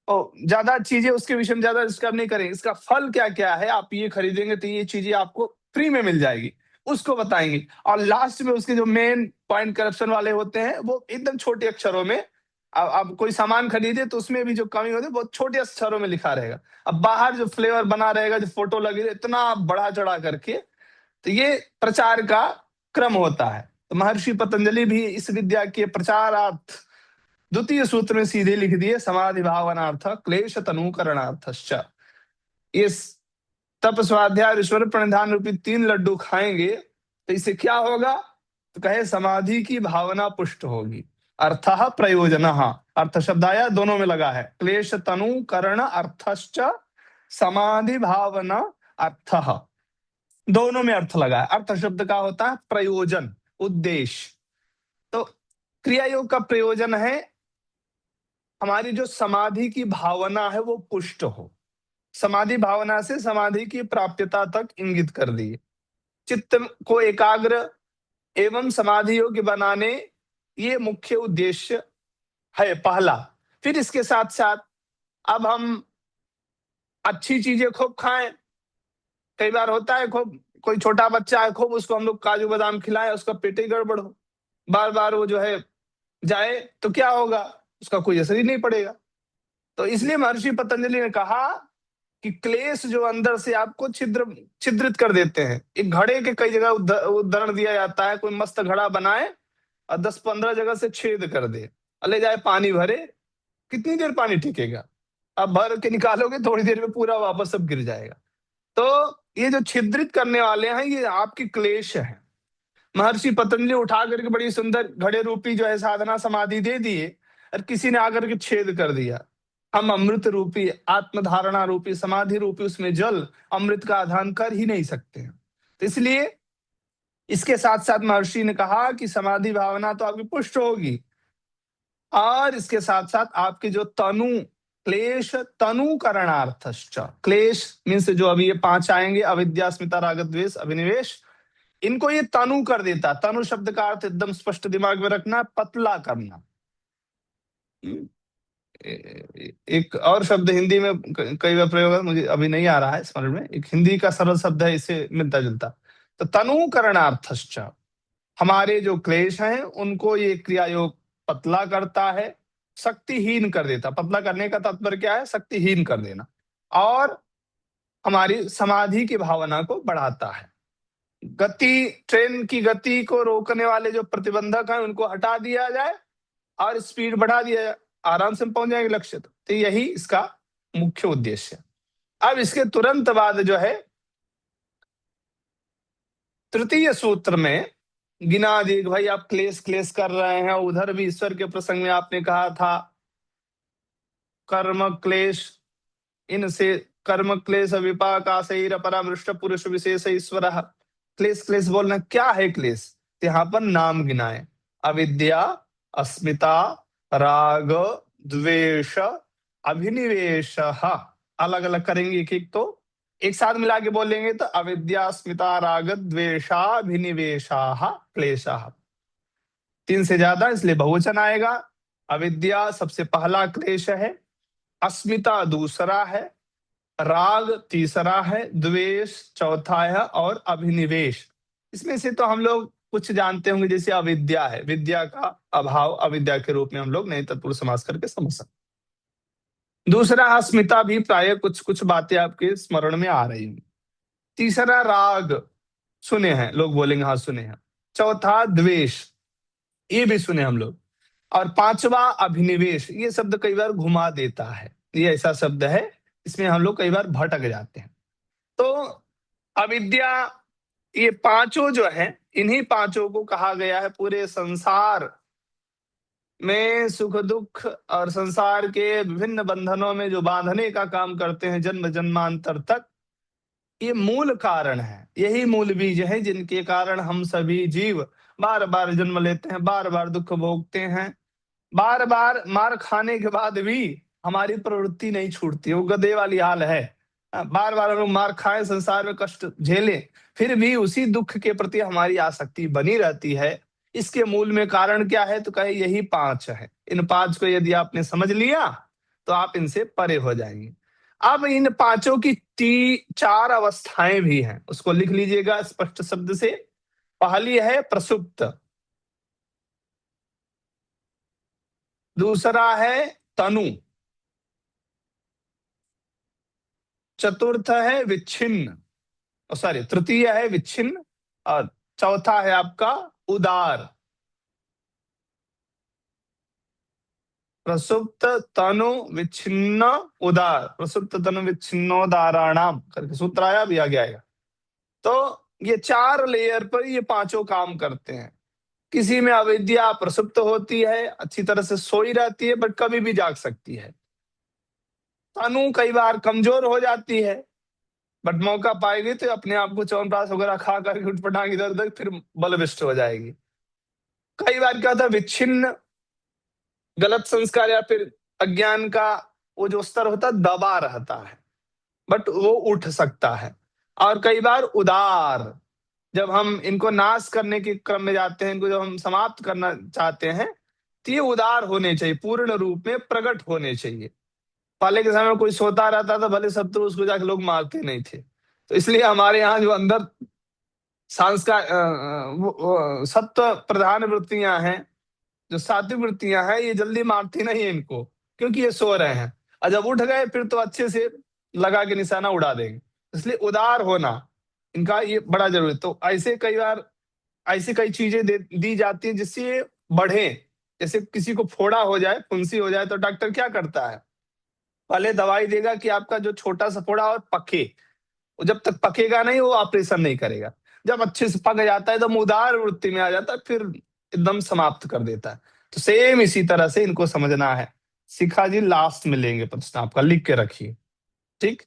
और ज्यादा चीजें उसके विषय में ज्यादा डिस्कस नहीं करेंगे, इसका फल क्या क्या है, आप ये खरीदेंगे तो ये चीजें आपको फ्री में मिल जाएगी, उसको बताएंगे। और लास्ट में उसके जो मेन पॉइंट करप्शन वाले होते हैं वो एकदम छोटे अक्षरों में, अब कोई सामान खरीदे तो उसमें भी जो कमी होती है बहुत छोटे अक्षरों में लिखा रहेगा। अब बाहर जो फ्लेवर बना रहेगा, जो फोटो लगी इतना बढ़ा चढ़ा करके, तो ये प्रचार का क्रम होता है। तो महर्षि पतंजलि भी इस विद्या के प्रचारार्थ द्वितीय सूत्र में सीधे लिख दिए समाधि भावनार्थ क्लेश तनुकरणार्थश्च। इस तप स्वाध्याय ईश्वर प्रणिधान रूपी 3 लड्डू खाएंगे तो इससे क्या होगा, तो कहे समाधि की भावना पुष्ट होगी। अर्थ प्रयोजन, अर्थ शब्द आया दोनों में लगा है, क्लेश तनु करण अर्थश्च समाधि भावना अर्थ, दोनों में अर्थ लगा है। अर्थ शब्द का होता है प्रयोजन, उद्देश्य। तो क्रिया योग का प्रयोजन है हमारी जो समाधि की भावना है वो पुष्ट हो, समाधि भावना से समाधि की प्राप्यता तक इंगित कर दिए, चित्त को एकाग्र एवं समाधि योग्य बनाने, ये मुख्य उद्देश्य है पहला। फिर इसके साथ साथ अब हम अच्छी चीजें खूब खाएं, कई बार होता है खूब कोई छोटा बच्चा है खूब उसको हम लोग काजू बादाम खिलाएं, उसका पेट ही गड़बड़ हो, बार बार वो जो है जाए तो क्या होगा, उसका कोई असर ही नहीं पड़ेगा। तो इसलिए महर्षि पतंजलि ने कहा कि क्लेश जो अंदर से आपको छिद्रित कर देते हैं। एक घड़े के कई जगह उदाहरण दिया जाता है, कोई मस्त घड़ा बनाए और 10-15 जगह से छेद कर दे, ले जाए पानी भरे, कितनी देर पानी टिकेगा, अब भर के निकालोगे थोड़ी देर में पूरा वापस सब गिर जाएगा। तो ये जो छिद्रित करने वाले हैं ये आपकी क्लेश है। महर्षि पतंजलि उठा करके बड़ी सुंदर घड़े रूपी जो है साधना समाधि दे दिए और किसी ने आकर के छेद कर दिया। हम अमृत रूपी आत्मधारणा रूपी समाधि रूपी उसमें जल अमृत का आधान कर ही नहीं सकते हैं। तो इसलिए इसके साथ साथ महर्षि ने कहा कि समाधि भावना तो आपकी पुष्ट होगी और इसके साथ साथ आपके जो तनु क्लेश तनु करणार्थश्च, क्लेश मीन्स जो अभी ये 5 आएंगे अविद्या अस्मिता राग द्वेष अभिनिवेश, इनको ये तनु कर देता। तनु शब्द का अर्थ एकदम स्पष्ट दिमाग में रखना, पतला करना। एक और शब्द हिंदी में कई बार प्रयोग है, मुझे अभी नहीं आ रहा है स्मरण में, एक हिंदी का सरल शब्द है इससे मिलता जुलता। तो तनु करणार्थश्च, हमारे जो क्लेश हैं उनको ये क्रिया योग पतला करता है, शक्तिहीन कर देता। पतला करने का तात्पर्य क्या है, शक्तिहीन कर देना, और हमारी समाधि की भावना को बढ़ाता है। गति, ट्रेन की गति को रोकने वाले जो प्रतिबंधक हैं उनको हटा दिया जाए और स्पीड बढ़ा दिया जाए, आराम से पहुंच जाएंगे लक्ष्य तक। तो यही इसका मुख्य उद्देश्य है। अब इसके तुरंत बाद जो है तृतीय सूत्र में गिना दी, भाई आप क्लेश क्लेश कर रहे हैं, उधर भी ईश्वर के प्रसंग में आपने कहा था कर्म क्लेश, इनसे कर्म क्लेश विपाक आशैर परामृष्ट पुरुष विशेष ईश्वर। क्लेश क्लेश बोलना क्या है क्लेश, यहाँ पर नाम गिनाए, अविद्या अस्मिता राग द्वेष अभिनिवेश, अलग अलग करेंगे एक एक, तो एक साथ मिला के बोलेंगे तो अविद्या अस्मिता राग द्वेषाभिनिवेशा क्लेशा, 3 से ज्यादा इसलिए बहुवचन आएगा। अविद्या सबसे पहला क्लेश है, अस्मिता दूसरा है, राग तीसरा है, द्वेष चौथा है और अभिनिवेश, इसमें से तो हम लोग कुछ जानते होंगे, जैसे अविद्या है, विद्या का अभाव अविद्या के रूप में हम लोग नए तत्पुरुष समास करके समझ सकते। दूसरा अस्मिता भी प्राय कुछ कुछ बातें आपके स्मरण में आ रही हैं। तीसरा राग सुने हैं, लोग बोलेंगे हाँ सुने हैं। चौथा द्वेष, ये भी सुने हम लोग। और 5वां अभिनिवेश, ये शब्द कई बार घुमा देता है, ये ऐसा शब्द है इसमें हम लोग कई बार भटक जाते हैं। तो अविद्या, ये पांचों जो है, इन्हीं पांचों को कहा गया है पूरे संसार में सुख दुख और संसार के विभिन्न बंधनों में जो बांधने का काम करते हैं जन्म जन्मांतर तक, ये मूल कारण है, यही मूल बीज है जिनके कारण हम सभी जीव बार बार जन्म लेते हैं, बार बार दुख भोगते हैं, बार बार मार खाने के बाद भी हमारी प्रवृत्ति नहीं छूटती, वो गधे वाली हाल है। बार बार हम लोग मार खाएं, संसार में कष्ट झेलें, फिर भी उसी दुख के प्रति हमारी आसक्ति बनी रहती है। इसके मूल में कारण क्या है? तो कहे यही 5 है। इन 5 को यदि आपने समझ लिया तो आप इनसे परे हो जाएंगे। अब इन 5 की 4 अवस्थाएं भी हैं, उसको लिख लीजिएगा स्पष्ट शब्द से। पहली है प्रसुप्त, दूसरा है तनु, चतुर्थ है विच्छिन्न, सॉरी तृतीय है विच्छिन्न, और चौथा है आपका उदार। प्रसुप्त तनु विच्छिन्न उदार, प्रसुप्त तनु विच्छिन्नोदाराणाम करके सूत्र आया, भी आगे आएगा। तो ये 4 लेयर पर ये 5 काम करते हैं। किसी में अविद्या प्रसुप्त होती है, अच्छी तरह से सोई रहती है, बट कभी भी जाग सकती है। तनु कई बार कमजोर हो जाती है, बट मौका पाएगी तो अपने आप को च्यवनप्राश वगैरह खा करके उठ पटांग इधर उधर फिर बलविष्ट हो जाएगी। कई बार क्या होता है, विच्छिन्न गलत संस्कार या फिर अज्ञान का वो जो स्तर होता है दबा रहता है, बट वो उठ सकता है। और कई बार उदार, जब हम इनको नाश करने के क्रम में जाते हैं, इनको जब हम समाप्त करना चाहते हैं, तो ये उदार होने चाहिए, पूर्ण रूप में प्रकट होने चाहिए। पहले के समय में कोई सोता रहता था, भले शत्रु उसको जाके लोग मारते नहीं थे। तो इसलिए हमारे यहाँ जो अंदर संस्कार सत्व प्रधान वृत्तियां हैं, जो सात्विक वृत्तियां हैं, ये जल्दी मारती नहीं है इनको, क्योंकि ये सो रहे हैं। और जब उठ गए फिर तो अच्छे से लगा के निशाना उड़ा देंगे। इसलिए उदार होना इनका ये बड़ा जरूरी है। तो ऐसे कई बार ऐसी कई चीजें दी जाती है जिससे ये बढ़े। जैसे किसी को फोड़ा हो जाए, फुंसी हो जाए, तो डॉक्टर क्या करता है? पहले दवाई देगा कि आपका जो छोटा सा फोड़ा और पके, वो जब तक पकेगा नहीं वो ऑपरेशन नहीं करेगा। जब अच्छे से पक जाता है तो उदार वृत्ति में आ जाता है, फिर एकदम समाप्त कर देता है। तो सेम इसी तरह से इनको समझना है। शिखा जी लास्ट में लेंगे प्रश्न आपका, लिख के रखिए, ठीक?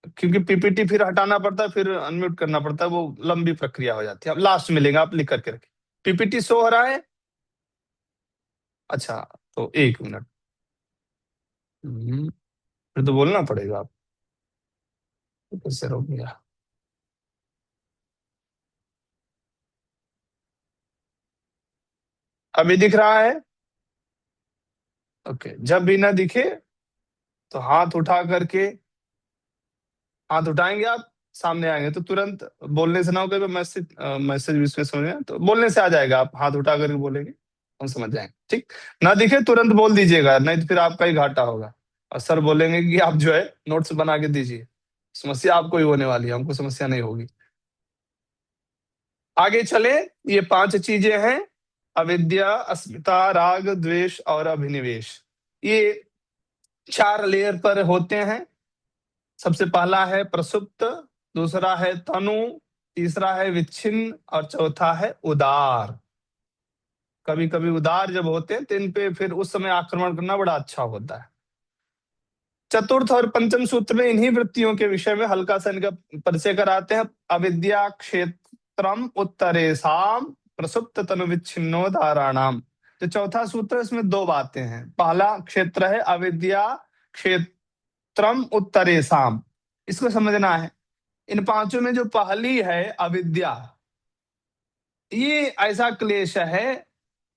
क्योंकि पीपीटी फिर हटाना पड़ता है, फिर अनम्यूट करना पड़ता है, वो लंबी प्रक्रिया हो जाती है। अब लास्ट में लेंगे, आप लिख करके रखिए। पीपीटी शो हो रहा है? अच्छा, तो 1 मिनट। फिर तो बोलना पड़ेगा आप, कैसे रोक गया? अभी दिख रहा है? ओके, जब भी ना दिखे तो हाथ उठा करके, हाथ उठाएंगे आप, सामने आएंगे तो तुरंत बोलने से ना हो, कभी मैसेज मैसेज भी इसमें समझ में तो बोलने से आ जाएगा। आप हाथ उठा करके बोलेंगे, हम समझ जाएंगे, ठीक? ना दिखे तुरंत बोल दीजिएगा, नहीं तो फिर आपका ही घाटा होगा। और सर बोलेंगे कि आप जो है नोट्स बना के दीजिए। समस्या आपको ही होने वाली है, हमको समस्या नहीं होगी। आगे चले, ये 5 चीजें हैं: अविद्या, अस्मिता, राग, द्वेष और अभिनिवेश। ये 4 लेयर पर होते हैं। सबसे पहला है प्रसुप्त, दूसरा है तनु, तीसरा है विच्छिन्न और चौथा है उदार। कभी कभी उदार जब होते हैं तो इन पे फिर उस समय आक्रमण करना बड़ा अच्छा होता है। चतुर्थ और पंचम सूत्र में इन्हीं वृत्तियों के विषय में हल्का सा इनका परिचय कराते हैं। अविद्या क्षेत्रम उत्तरेसाम प्रसुप्त तनु विच्छिन्नोदाराणाम। जो चौथा सूत्र है इसमें 2 बातें हैं। पहला क्षेत्र है अविद्या क्षेत्रम उत्तरेसाम, इसको समझना है। इन 5 में जो पहली है अविद्या, ये ऐसा क्लेश है,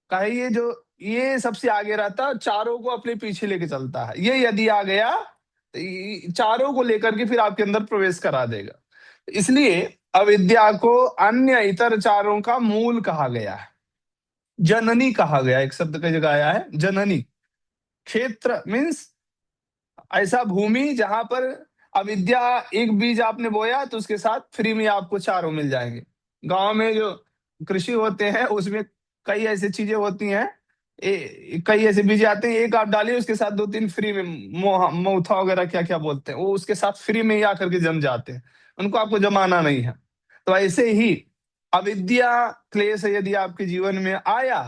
कहिए जो ये सबसे आगे रहता है, चारों को अपने पीछे लेके चलता है। ये यदि आ गया तो चारों को लेकर के फिर आपके अंदर प्रवेश करा देगा। इसलिए अविद्या को अन्य इतर चारों का मूल कहा गया है, जननी कहा गया। एक शब्द की जगह आया है जननी। क्षेत्र मीन्स ऐसा भूमि जहां पर अविद्या एक बीज आपने बोया तो उसके साथ फ्री में आपको चारों मिल जाएंगे। गांव में जो कृषि होते हैं उसमें कई ऐसी चीजें होती हैं, कई ऐसे बीज आते हैं, एक आप डालिए उसके साथ 2-3 फ्री में, मोथा वगैरह क्या क्या बोलते हैं, वो उसके साथ फ्री में ही आकर के जम जाते हैं, उनको आपको जमाना नहीं है। तो ऐसे ही अविद्या क्लेश यदि आपके जीवन में आया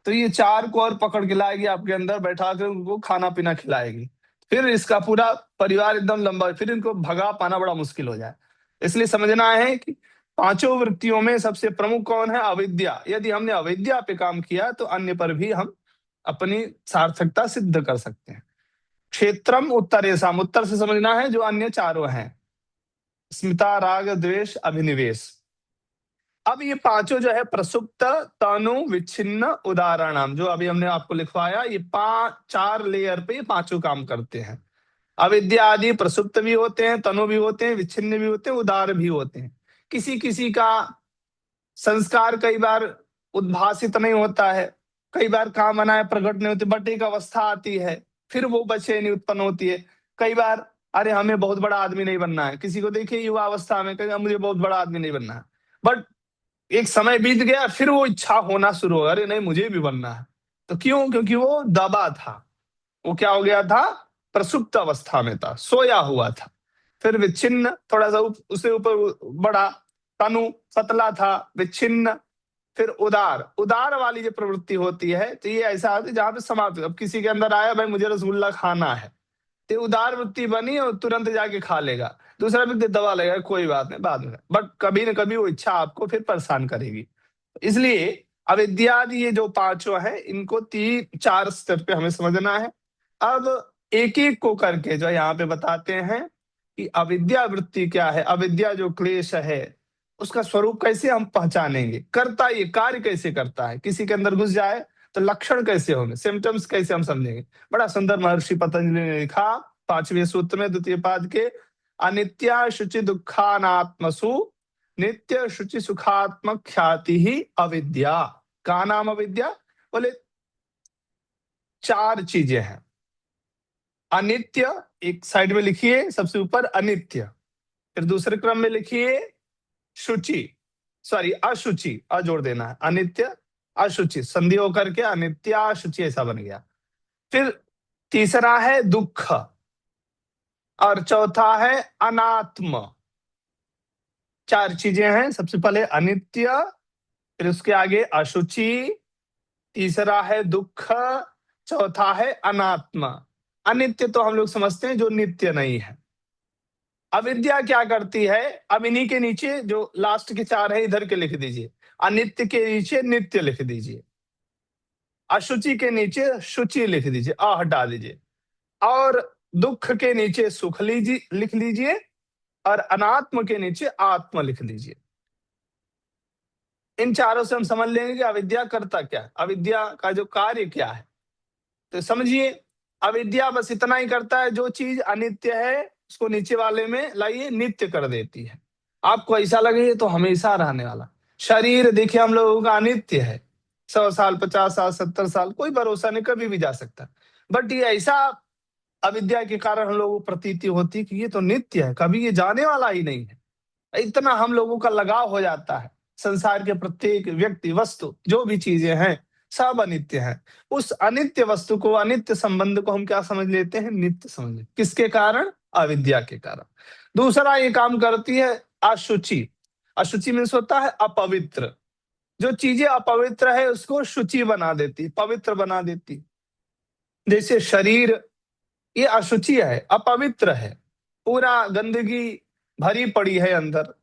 तो ये 4 को और पकड़ के लाएगी, आपके अंदर बैठा कर उनको खाना पीना खिलाएगी। फिर इसका पूरा परिवार एकदम लंबा, फिर इनको भगा पाना बड़ा मुश्किल हो जाए। इसलिए समझना है कि 5 वृत्तियों में सबसे प्रमुख कौन है? अविद्या। यदि हमने अविद्या पे काम किया तो अन्य पर भी हम अपनी सार्थकता सिद्ध कर सकते हैं। क्षेत्रम उत्तरेशम, उत्तर से समझना है जो अन्य चारों हैं, स्मिता, राग, द्वेष, अभिनिवेश। अब ये पांचों जो है प्रसुप्त, तनु, विच्छिन्न, उदाहरणम, जो अभी हमने आपको लिखवाया, ये चार लेयर पे ये पांचों काम करते हैं। अविद्या आदि प्रसुप्त भी होते हैं, तनु भी होते हैं, विच्छिन्न भी होते हैं, उदार भी होते हैं। किसी किसी का संस्कार कई बार उद्भासित नहीं होता है, कई बार कामनाएं प्रकट नहीं होती, बट एक अवस्था आती है, फिर वो बेचैनी उत्पन्न होती है। कई बार अरे हमें बहुत बड़ा आदमी नहीं बनना है, किसी को देखिए युवा अवस्था में कहेगा मुझे बहुत बड़ा आदमी नहीं बनना है, बट एक समय बीत गया, फिर वो इच्छा होना शुरू हो, अरे नहीं मुझे भी बनना है। तो क्यों? क्योंकि वो दबा था, वो क्या हो गया था? प्रसुप्त अवस्था में था, सोया हुआ था। फिर विच्छिन्न, थोड़ा सा उससे ऊपर बड़ा, तनु पतला था, विच्छिन्न, फिर उदार, उदार वाली जो प्रवृत्ति होती है, तो ये ऐसा होता है जहां पे समाप्त। अब किसी के अंदर आया भाई मुझे रसगुल्ला खाना है, तो उदार वृत्ति बनी और तुरंत जाके खा लेगा। दूसरा व्यक्ति दबा लेगा, कोई बात नहीं बाद में, बट कभी न कभी वो इच्छा आपको फिर परेशान करेगी। इसलिए अविद्यादि ये जो पांचों है, इनको 3-4 स्तर पे हमें समझना है। अब एक एक को करके जो यहाँ पे बताते हैं कि अविद्या वृत्ति क्या है, अविद्या जो क्लेश है उसका स्वरूप कैसे हम पहचानेंगे, करता ये कार्य कैसे करता है, किसी के अंदर घुस जाए तो लक्षण कैसे होंगे, सिम्टम्स कैसे हम समझेंगे। बड़ा सुंदर महर्षि पतंजलि ने लिखा 5वें सूत्र में, द्वितीय पाद के, अनित्या शुचि दुखानात्मसु नित्य शुचि सुखात्मक ख्याति ही अविद्या। का नाम अविद्या? बोले 4 चीजें हैं। अनित्य एक साइड में लिखिए, सबसे ऊपर अनित्य, फिर दूसरे क्रम में लिखिए शुचि, सॉरी अशुचि, अजोड़ देना है, अनित्य अशुचि, संधि होकर के अनित्य अशुचि ऐसा बन गया। फिर तीसरा है दुख, और चौथा है अनात्म। 4 चीजें हैं, सबसे पहले अनित्य, फिर उसके आगे अशुचि, तीसरा है दुख, चौथा है अनात्मा। अनित्य तो हम लोग समझते हैं जो नित्य नहीं है। अविद्या क्या करती है? अब इन्हीं के नीचे जो लास्ट के 4 है इधर के लिख दीजिए, अनित्य के नीचे नित्य लिख दीजिए, अशुचि के नीचे शुचि लिख दीजिए, हटा दीजिए, और दुख के नीचे सुख लिख लीजिए, और अनात्म के नीचे आत्मा लिख दीजिए। इन चारों से हम समझ लेंगे कि अविद्या करता क्या है, अविद्या का जो कार्य क्या है। तो समझिए, अविद्या बस इतना ही करता है, जो चीज अनित्य है उसको नीचे वाले में लाइए, नित्य कर देती है। आपको ऐसा लगे ये तो हमेशा रहने वाला। शरीर देखिए हम लोगों का अनित्य है, 100 साल, 50 साल, 70 साल, कोई भरोसा नहीं, कभी भी जा सकता। बट ये ऐसा अविद्या के कारण हम लोगों को प्रतीति होती है कि ये तो नित्य है, कभी ये जाने वाला ही नहीं है। इतना हम लोगों का लगाव हो जाता है, संसार के प्रत्येक व्यक्ति, वस्तु, जो भी चीजें हैं सब अनित्य है। उस अनित्य वस्तु को, अनित्य संबंध को हम क्या समझ लेते हैं? नित्य समझ लेते। किसके कारण? अविद्या के कारण। दूसरा ये काम करती है अशुचि। अशुचि मीन्स होता है अपवित्र। जो चीजें अपवित्र है उसको शुचि बना देती, पवित्र बना देती। जैसे शरीर, ये अशुचि है, अपवित्र है, पूरा गंदगी भरी पड़ी है अंदर,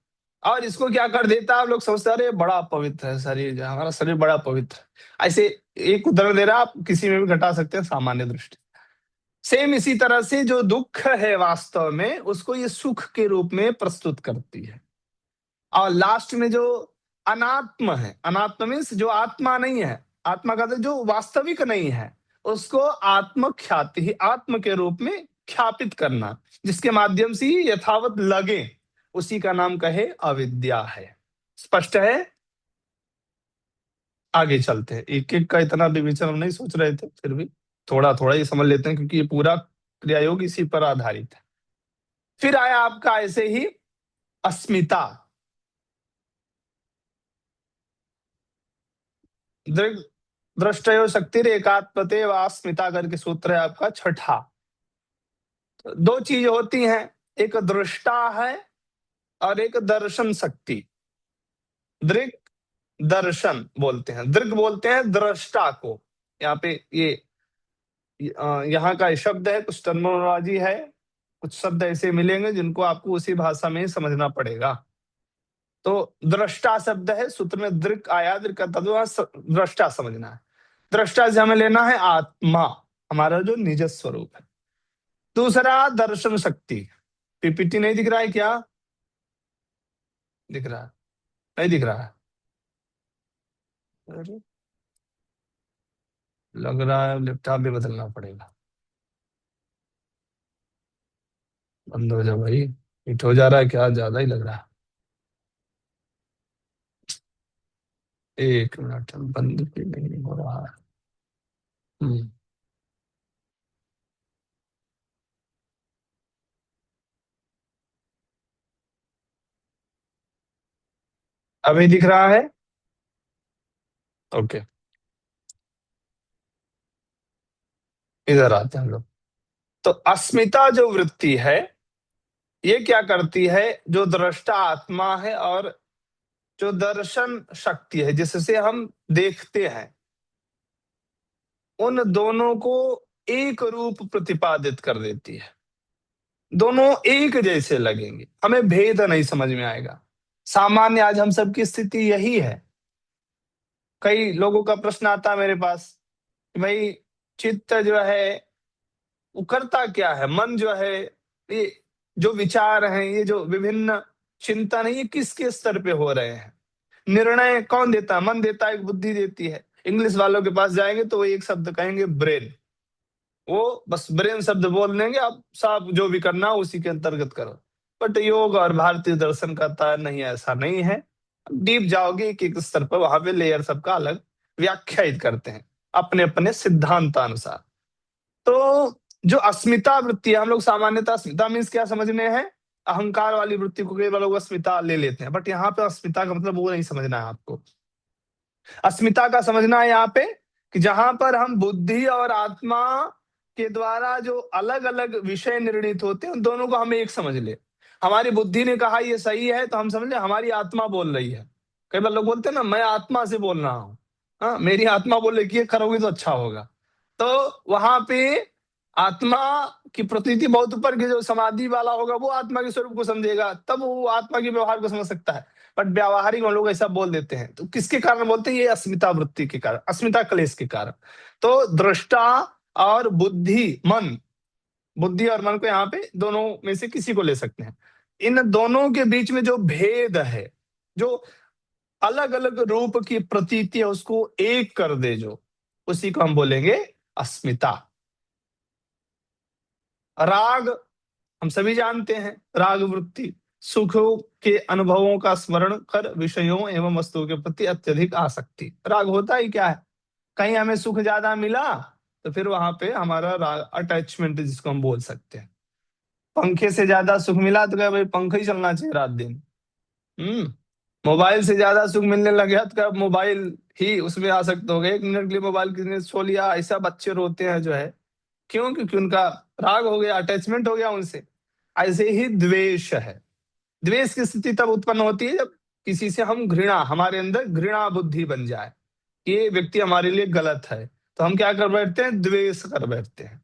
और इसको क्या कर देता है, आप लोग सोचते हैं अरे बड़ा पवित्र है शरीर, हमारा शरीर बड़ा पवित्र है। ऐसे एक उदाहरण दे रहा, आप किसी में भी घटा सकते हैं सामान्य दृष्टि। सेम इसी तरह से जो दुख है वास्तव में, उसको ये सुख के रूप में प्रस्तुत करती है। और लास्ट में जो अनात्म है, अनात्म मीन्स जो आत्मा नहीं है, आत्मा का जो वास्तविक नहीं है, उसको आत्म ख्याति, आत्म के रूप में ख्यापित करना, जिसके माध्यम से यथावत लगे, उसी का नाम कहे अविद्या है। स्पष्ट है? आगे चलते हैं, एक एक का इतना विवेचन हम नहीं सोच रहे थे, फिर भी थोड़ा थोड़ा ये समझ लेते हैं, क्योंकि ये पूरा क्रियायोग इसी पर आधारित है। फिर आया आपका ऐसे ही अस्मिता। दृष्टयो शक्तिर एकात्मते व अस्मिता करके सूत्र है आपका 6ठा। तो 2 चीज होती हैं, एक दृष्टा है और एक दर्शन शक्ति। दृक दर्शन बोलते हैं, दृक बोलते हैं दृष्टा को। यहाँ पे ये यहाँ का शब्द है, कुछ टर्मिनोलॉजी है, कुछ शब्द ऐसे मिलेंगे जिनको आपको उसी भाषा में ही समझना पड़ेगा। तो दृष्टा शब्द है, सूत्र में दृक आया, दृक का दृष्टा समझना है। दृष्टा से हमें लेना है आत्मा, हमारा जो निज स्वरूप है। दूसरा दर्शन शक्ति। पीपीटी नहीं दिख रहा है क्या? दिख रहा है? नहीं दिख रहा है? अरे, लग रहा है लैपटॉप भी बदलना पड़ेगा। बंद हो जा भाई, हिट हो जा रहा है क्या? ज्यादा ही लग रहा है। एक मिनट, बंद भी नहीं हो रहा है। हम्म, अभी दिख रहा है? ओके, इधर आते हैं हम लोग। तो अस्मिता जो वृत्ति है, ये क्या करती है? जो दृष्टा आत्मा है और जो दर्शन शक्ति है जिससे हम देखते हैं, उन दोनों को एक रूप प्रतिपादित कर देती है। दोनों एक जैसे लगेंगे, हमें भेद नहीं समझ में आएगा। सामान्य आज हम सबकी स्थिति यही है। कई लोगों का प्रश्न आता है मेरे पास कि भाई, चित्त जो है वो करता क्या है? मन जो है, ये जो विचार हैं, ये जो विभिन्न चिंतन है, ये किसके स्तर पे हो रहे हैं? निर्णय कौन देता है? मन देता है, बुद्धि देती है। इंग्लिश वालों के पास जाएंगे तो वो एक शब्द कहेंगे, ब्रेन। वो बस ब्रेन शब्द बोल देंगे, आप साफ जो भी करना हो उसी के अंतर्गत करो। बट योग और भारतीय दर्शन कहता है नहीं, ऐसा नहीं है। डीप जाओगे एक एक स्तर पर, वहां पे लेयर सबका अलग व्याख्यायित करते हैं अपने अपने सिद्धांतानुसार। तो जो अस्मिता वृत्ति है, हम लोग सामान्यतः अस्मिता मीन्स क्या समझ में है? अहंकार वाली वृत्ति को कई बार लोग अस्मिता ले लेते हैं, बट यहाँ पे अस्मिता का मतलब वो नहीं समझना है आपको। अस्मिता का समझना है यहाँ पे कि जहां पर हम बुद्धि और आत्मा के द्वारा जो अलग अलग विषय निर्णित होते हैं, उन दोनों को हम एक समझ ले। हमारी बुद्धि ने कहा ये सही है, तो हम समझ ले हमारी आत्मा बोल रही है। कई बार लोग बोलते हैं ना, मैं आत्मा से बोल रहा हूँ। हाँ, मेरी आत्मा बोल रही है कि ये करोगे तो अच्छा होगा। तो वहां पे आत्मा की प्रतीति बहुत ऊपर की, जो समाधि वाला होगा वो आत्मा के स्वरूप को समझेगा, तब वो आत्मा के व्यवहार को समझ सकता है। बट व्यावहारिक लोग ऐसा बोल देते हैं, तो किसके कारण बोलते हैं? ये अस्मिता वृत्ति के कारण, अस्मिता क्लेश के कारण। तो दृष्टा और बुद्धि मन, बुद्धि और मन को यहाँ पे दोनों में से किसी को ले सकते हैं। इन दोनों के बीच में जो भेद है, जो अलग अलग रूप की प्रतीति है, उसको एक कर दे जो, उसी को हम बोलेंगे अस्मिता। राग हम सभी जानते हैं, राग वृत्ति सुखों के अनुभवों का स्मरण कर विषयों एवं वस्तुओं के प्रति अत्यधिक आसक्ति। राग होता ही क्या है? कहीं हमें सुख ज्यादा मिला तो फिर वहां पे हमारा राग, अटैचमेंट जिसको हम बोल सकते हैं। पंखे से ज्यादा सुख मिला तो क्या भाई पंखा ही चलना चाहिए रात दिन। हम्म। मोबाइल से ज्यादा सुख मिलने लग गया तो क्या मोबाइल ही उसमें आसक्त हो गए? 1 मिनट के लिए मोबाइल किसी ने छो लिया, ऐसा बच्चे रोते हैं जो है। क्यों? क्योंकि उनका राग हो गया, अटैचमेंट हो गया उनसे। ऐसे ही द्वेष है। द्वेष की स्थिति तब उत्पन्न होती है जब किसी से हम घृणा, हमारे अंदर घृणा बुद्धि बन जाए कि ये व्यक्ति हमारे लिए गलत है, तो हम क्या कर बैठते हैं? द्वेष कर बैठते हैं।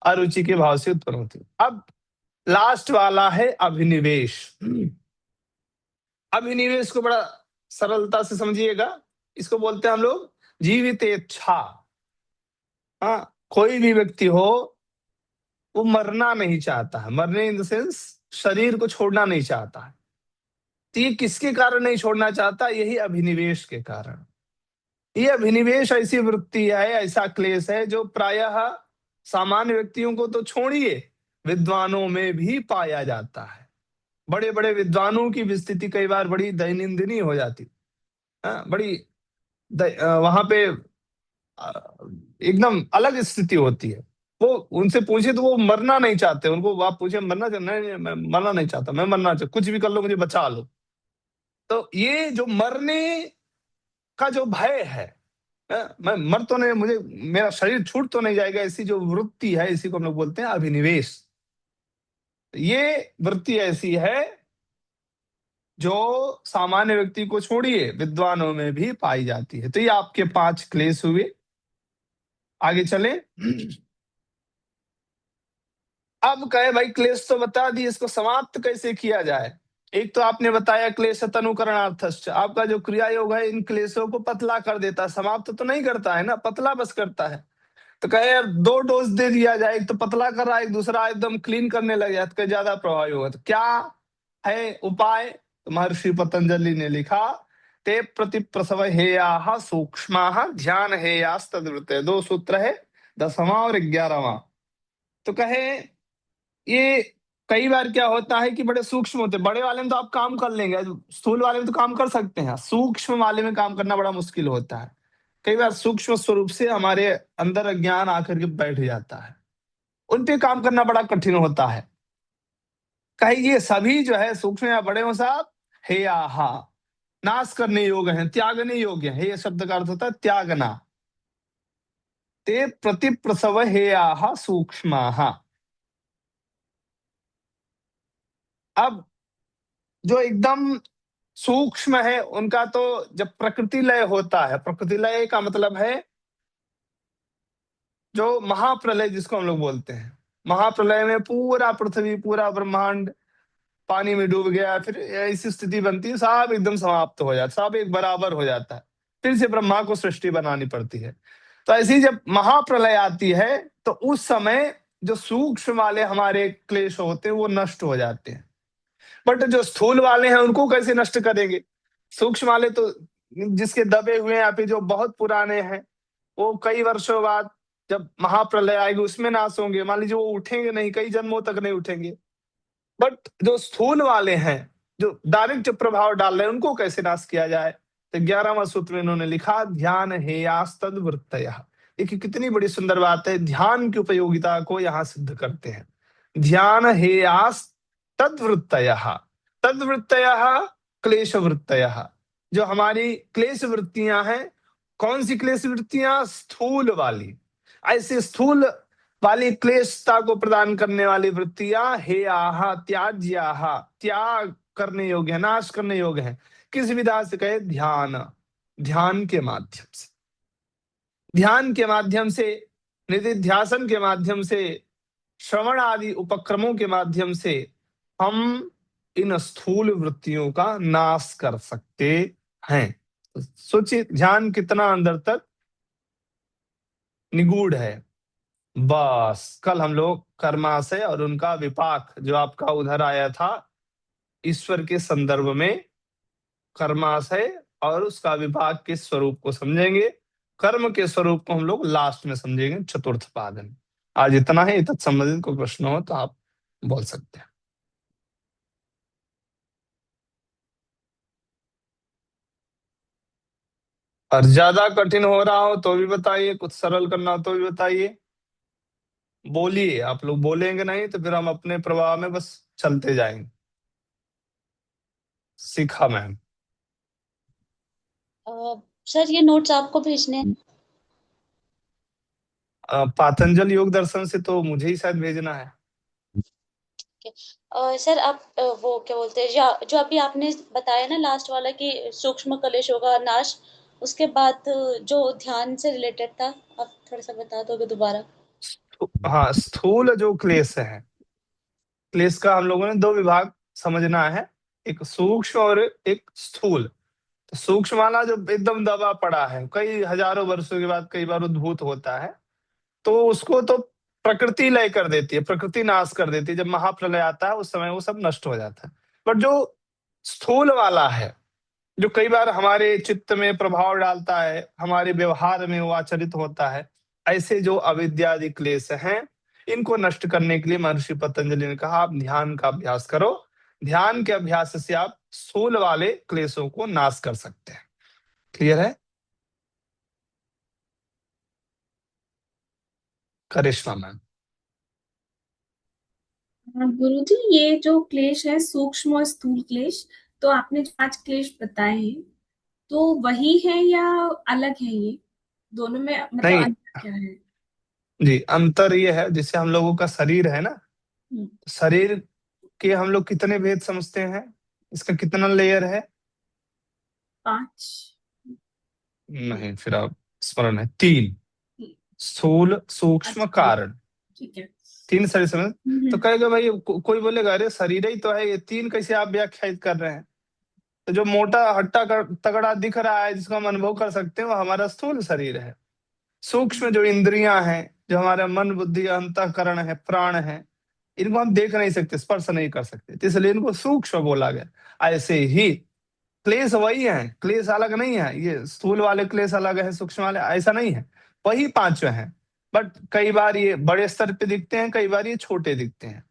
अरुचि के भाव से उत्पन्न होती है। अब लास्ट वाला है अभिनिवेश। अभिनिवेश को बड़ा सरलता से समझिएगा। इसको बोलते हैं हम लोग जीवित इच्छा। हाँ, कोई भी व्यक्ति हो, वो मरना नहीं चाहता है। मरने इन द सेंस शरीर को छोड़ना नहीं चाहता है। तो ये किसके कारण नहीं छोड़ना चाहता? यही अभिनिवेश के कारण। ये अभिनिवेश ऐसी वृत्ति है, ऐसा क्लेश है जो प्रायः सामान्य व्यक्तियों को तो छोड़िए, विद्वानों में भी पाया जाता है। बड़े बड़े विद्वानों की भी स्थिति कई बार बड़ी दैनंदिनी हो जाती। हाँ, बड़ी वहां पे एकदम अलग स्थिति होती है। वो उनसे पूछे तो वो मरना नहीं चाहते। उनको आप पूछे मरना चाहते? नहीं, नहीं, मैं मरना नहीं चाहता, मैं मरना चाहता, कुछ भी कर लो मुझे बचा लो। तो ये जो मरने का जो भय है, मैं मर तो नहीं, मुझे मेरा शरीर छूट तो नहीं जाएगा, ऐसी जो वृत्ति है, इसी को हम लोग बोलते हैं अभिनिवेश। ये वृत्ति ऐसी है जो सामान्य व्यक्ति को छोड़िए, विद्वानों में भी पाई जाती है। तो ये आपके 5 क्लेश हुए। आगे चले। अब कहे भाई क्लेश तो बता दिए, इसको समाप्त कैसे किया जाए? एक तो आपने बताया क्लेश तनुकरणार्थश्च, आपका जो क्रिया योग है इन क्लेशों को पतला कर देता है, समाप्त तो नहीं करता है ना, पतला बस करता है। तो कहे यार 2 डोज दे दिया जाए, एक तो पतला कर रहा है, एक दूसरा एकदम क्लीन करने लग जाए, तो ज्यादा प्रभावी होगा। तो क्या है उपाय? तो महर्षि पतंजलि ने लिखा, ते प्रति प्रसव हेया सूक्ष्म ध्यान हेयास तद्वृत। 2 सूत्र है, 10वां और 11वां। तो कहे ये कई बार क्या होता है कि बड़े सूक्ष्म होते हैं, बड़े वाले में तो आप काम कर लेंगे, स्थूल वाले में तो काम कर सकते हैं, सूक्ष्म वाले में काम करना बड़ा मुश्किल होता है। कई बार सूक्ष्म स्वरूप से हमारे अंदर अज्ञान आकर के बैठ जाता है, उन पे काम करना बड़ा कठिन होता है। कहे ये सभी जो है सूक्ष्म या बड़े हो साहब, हे आहा नाश करने योग्य है, त्यागने योग्य है। हे शब्द का अर्थ होता है त्यागना। ते प्रति प्रसव हे आहा सूक्ष्म। अब जो एकदम सूक्ष्म है उनका तो जब प्रकृति लय होता है, प्रकृति लय का मतलब है जो महाप्रलय जिसको हम लोग बोलते हैं, महाप्रलय में पूरा पृथ्वी पूरा ब्रह्मांड पानी में डूब गया, फिर ऐसी स्थिति बनती है, सब एकदम समाप्त हो जाता, सब एक बराबर हो जाता है, फिर से ब्रह्मा को सृष्टि बनानी पड़ती है। तो ऐसी जब महाप्रलय आती है तो उस समय जो सूक्ष्म वाले हमारे क्लेश होते हैं वो नष्ट हो जाते हैं। बट जो स्थूल वाले हैं उनको कैसे नष्ट करेंगे? सूक्ष्म वाले तो जिसके दबे हुए हैं या फिर जो बहुत पुराने हैं, वो कई वर्षों बाद जब महाप्रलय आएगी उसमें नाश होंगे। मान लीजिए वो उठेंगे नहीं, कई जन्मों तक नहीं उठेंगे। बट जो स्थूल वाले हैं, जो डायरेक्ट प्रभाव डाल रहे हैं, उनको कैसे नाश किया जाए? तो 11वां सूत्र में इन्होंने लिखा, ध्यान हेयास तद्वृत्तयः। देखिए कितनी बड़ी सुंदर बात है, ध्यान की उपयोगिता को यहाँ सिद्ध करते हैं। ध्यान हेयास तद्वृत्तयः। तद्वृत्तयः क्लेश वृत्तयः। जो हमारी क्लेश वृत्तियां हैं, कौन सी क्लेश वृत्तियां? स्थूल वाली। ऐसे स्थूल वाली क्लेशता को प्रदान करने वाली वृत्तियां हे आहा त्याज्याहा, त्याग करने योग्य है, नाश करने योग्य है। किस विधा से? कहे ध्यान। ध्यान के माध्यम से, ध्यान के माध्यम से, निधिध्यासन के माध्यम से, श्रवण आदि उपक्रमों के माध्यम से हम इन स्थूल वृत्तियों का नाश कर सकते हैं। तो सोचिए ध्यान कितना अंदर तक निगूढ़ है। बस कल हम लोग कर्माशय और उनका विपाक जो आपका उधर आया था, ईश्वर के संदर्भ में कर्माशय और उसका विपाक के स्वरूप को समझेंगे। कर्म के स्वरूप को हम लोग लास्ट में समझेंगे, चतुर्थ पाद में। आज इतना है, तत्संबंधित कोई प्रश्न हो तो आप बोल सकते हैं। और ज्यादा कठिन हो रहा हो तो भी बताइए, कुछ सरल करना हो तो भी बताइए। बोलिए, आप लोग बोलेंगे नहीं तो फिर हम अपने प्रवाह में बस चलते जाएंगे। सीखा मैम। सर ये नोट्स आपको भेजने हैं? पातंजल योग दर्शन से तो मुझे ही शायद भेजना है। सर आप वो क्या बोलते हैं, जो अभी आपने बताया ना लास्ट वाला कि सूक्ष्म कलेश होगा नाश, उसके बाद जो ध्यान से रिलेटेड था, आप थोड़ा सा बता दोगे दोबारा? हाँ, स्थूल जो क्लेश है, क्लेश का हम लोगों ने 2 विभाग समझना है, एक सूक्ष्म और एक स्थूल। तो सूक्ष्म वाला जो एकदम दबा पड़ा है, कई हजारों वर्षों के बाद कई बार उद्भूत होता है, तो उसको तो प्रकृति लय कर देती है, प्रकृति नाश कर देती है। जब महाप्रलय आता है उस समय वो सब नष्ट हो जाता है। बट जो स्थूल वाला है, जो कई बार हमारे चित्त में प्रभाव डालता है, हमारे व्यवहार में वो आचरित होता है, ऐसे जो अविद्यादि क्लेश हैं, इनको नष्ट करने के लिए महर्षि पतंजलि ने कहा आप ध्यान का अभ्यास करो। ध्यान के अभ्यास से आप स्थूल वाले क्लेशों को नाश कर सकते हैं। क्लियर है? करिश्मा मैम। गुरुजी, ये जो क्लेश है सूक्ष्म और स्थूल क्लेश, तो आपने जो 5 क्लेश बताए हैं, तो वही है या अलग है ये? दोनों में मतलब नहीं अंतर क्या है? जी, अंतर ये है, जैसे हम लोगों का शरीर है ना, हम्म, शरीर के हम लोग कितने भेद समझते हैं? इसका कितना लेयर है? 5। नहीं, फिर आप स्मरण है 3। हम्म, स्थूल सूक्ष्म अच्छा, कारण। ठीक है। तीन शरीर समझ। तो हम्म, कहेगा भाई कोई बोलेगा अरे शरीर ही तो है, ये तीन कैसे आप व्याख्यायित कर रहे हैं? तो जो मोटा हट्टा तगड़ा दिख रहा है जिसको हम अनुभव कर सकते हैं वो हमारा स्थूल शरीर है। सूक्ष्म जो इंद्रियां हैं, जो हमारा मन बुद्धि अंतःकरण है, प्राण है, इनको हम देख नहीं सकते, स्पर्श नहीं कर सकते, तो इसलिए इनको सूक्ष्म बोला गया। ऐसे ही क्लेश वही है, क्लेश अलग नहीं है, ये स्थूल वाले क्लेश अलग है, सूक्ष्म वाले ऐसा नहीं है, वही पांचों हैं। बट कई बार ये बड़े स्तर पे दिखते हैं, कई बार ये छोटे दिखते हैं।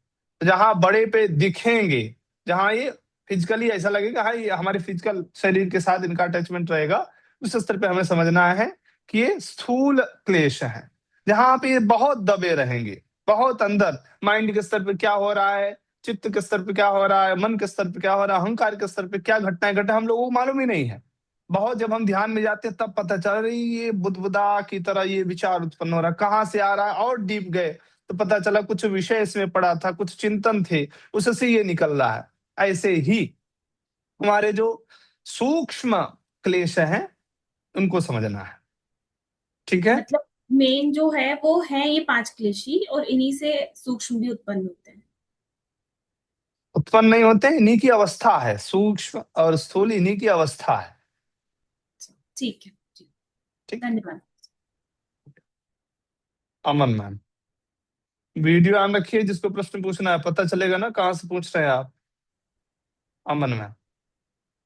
तो जहां बड़े पे दिखेंगे, जहां ये फिजिकली ऐसा लगेगा हाँ ये हमारे फिजिकल शरीर के साथ इनका अटैचमेंट रहेगा, उस स्तर पे हमें समझना है कि ये स्थूल क्लेश है। जहां पे ये बहुत दबे रहेंगे, बहुत अंदर माइंड के स्तर पे क्या हो रहा है, चित्त के स्तर पे क्या हो रहा है, मन के स्तर पे क्या हो रहा है, अहंकार के स्तर पे क्या घटनाएं घटे हम लोगों को मालूम ही नहीं है। बहुत जब हम ध्यान में जाते हैं तब पता चल रही ये बुदबुदा की तरह ये विचार उत्पन्न हो रहा है, कहाँ से आ रहा है, और डीप गए तो पता चला कुछ विषय इसमें पड़ा था, कुछ चिंतन थे, उससे ये निकल रहा है। ऐसे ही हमारे जो सूक्ष्म क्लेश हैं उनको समझना है। ठीक है। मतलब मेन जो है वो है ये 5 क्लेशी, और इन्हीं से सूक्ष्म भी उत्पन्न होते हैं। उत्पन्न नहीं होते, इन्हीं की अवस्था है, सूक्ष्म और स्थूल इन्हीं की अवस्था है। ठीक है जी, ठीक। धन्यवाद। अमन मैम, वीडियो ऑन रखिए, जिसको प्रश्न पूछना है पता चलेगा ना कहाँ से पूछ रहे हैं आप। अमन मैम।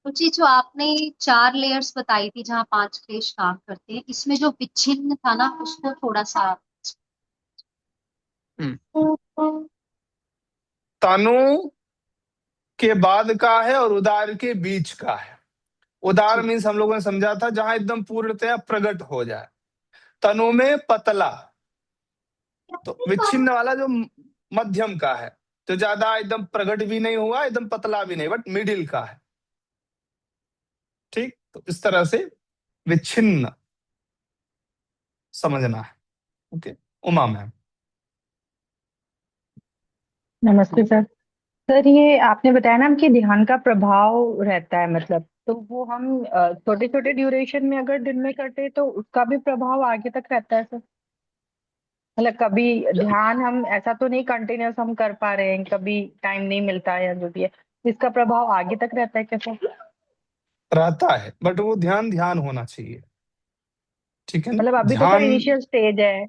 रुचि, जो आपने 4 लेयर्स बताई थी जहाँ 5 क्लेश काम करते हैं, इसमें जो विच्छिन्न था ना, उसको थोड़ा सा। हम्म। तनु के बाद का है और उदार के बीच का है। उदार ठीक। मीन्स हम लोगों ने समझा था जहां एकदम पूर्णतया प्रकट हो जाए। तनु में पतला, तो विच्छिन्न वाला जो मध्यम का है, तो ज्यादा एकदम प्रकट भी नहीं हुआ, एकदम पतला भी नहीं, बट मिडिल का है। ठीक, तो इस तरह से विच्छिन्न समझना है। ओके। उमा मैम। नमस्ते सर। सर ये आपने बताया ना कि ध्यान का प्रभाव रहता है, मतलब तो वो हम छोटे छोटे ड्यूरेशन में अगर दिन में करते हैं तो उसका भी प्रभाव आगे तक रहता है सर? मतलब कभी ध्यान हम ऐसा तो नहीं कंटिन्यूस हम कर पा रहे हैं, कभी टाइम नहीं मिलता है या जो भी है, इसका प्रभाव आगे तक रहता है क्या सर? रहता है, बट वो ध्यान ध्यान होना चाहिए। ठीक है ना, मतलब अभी तो सर ध्यान। इनिशियल स्टेज है,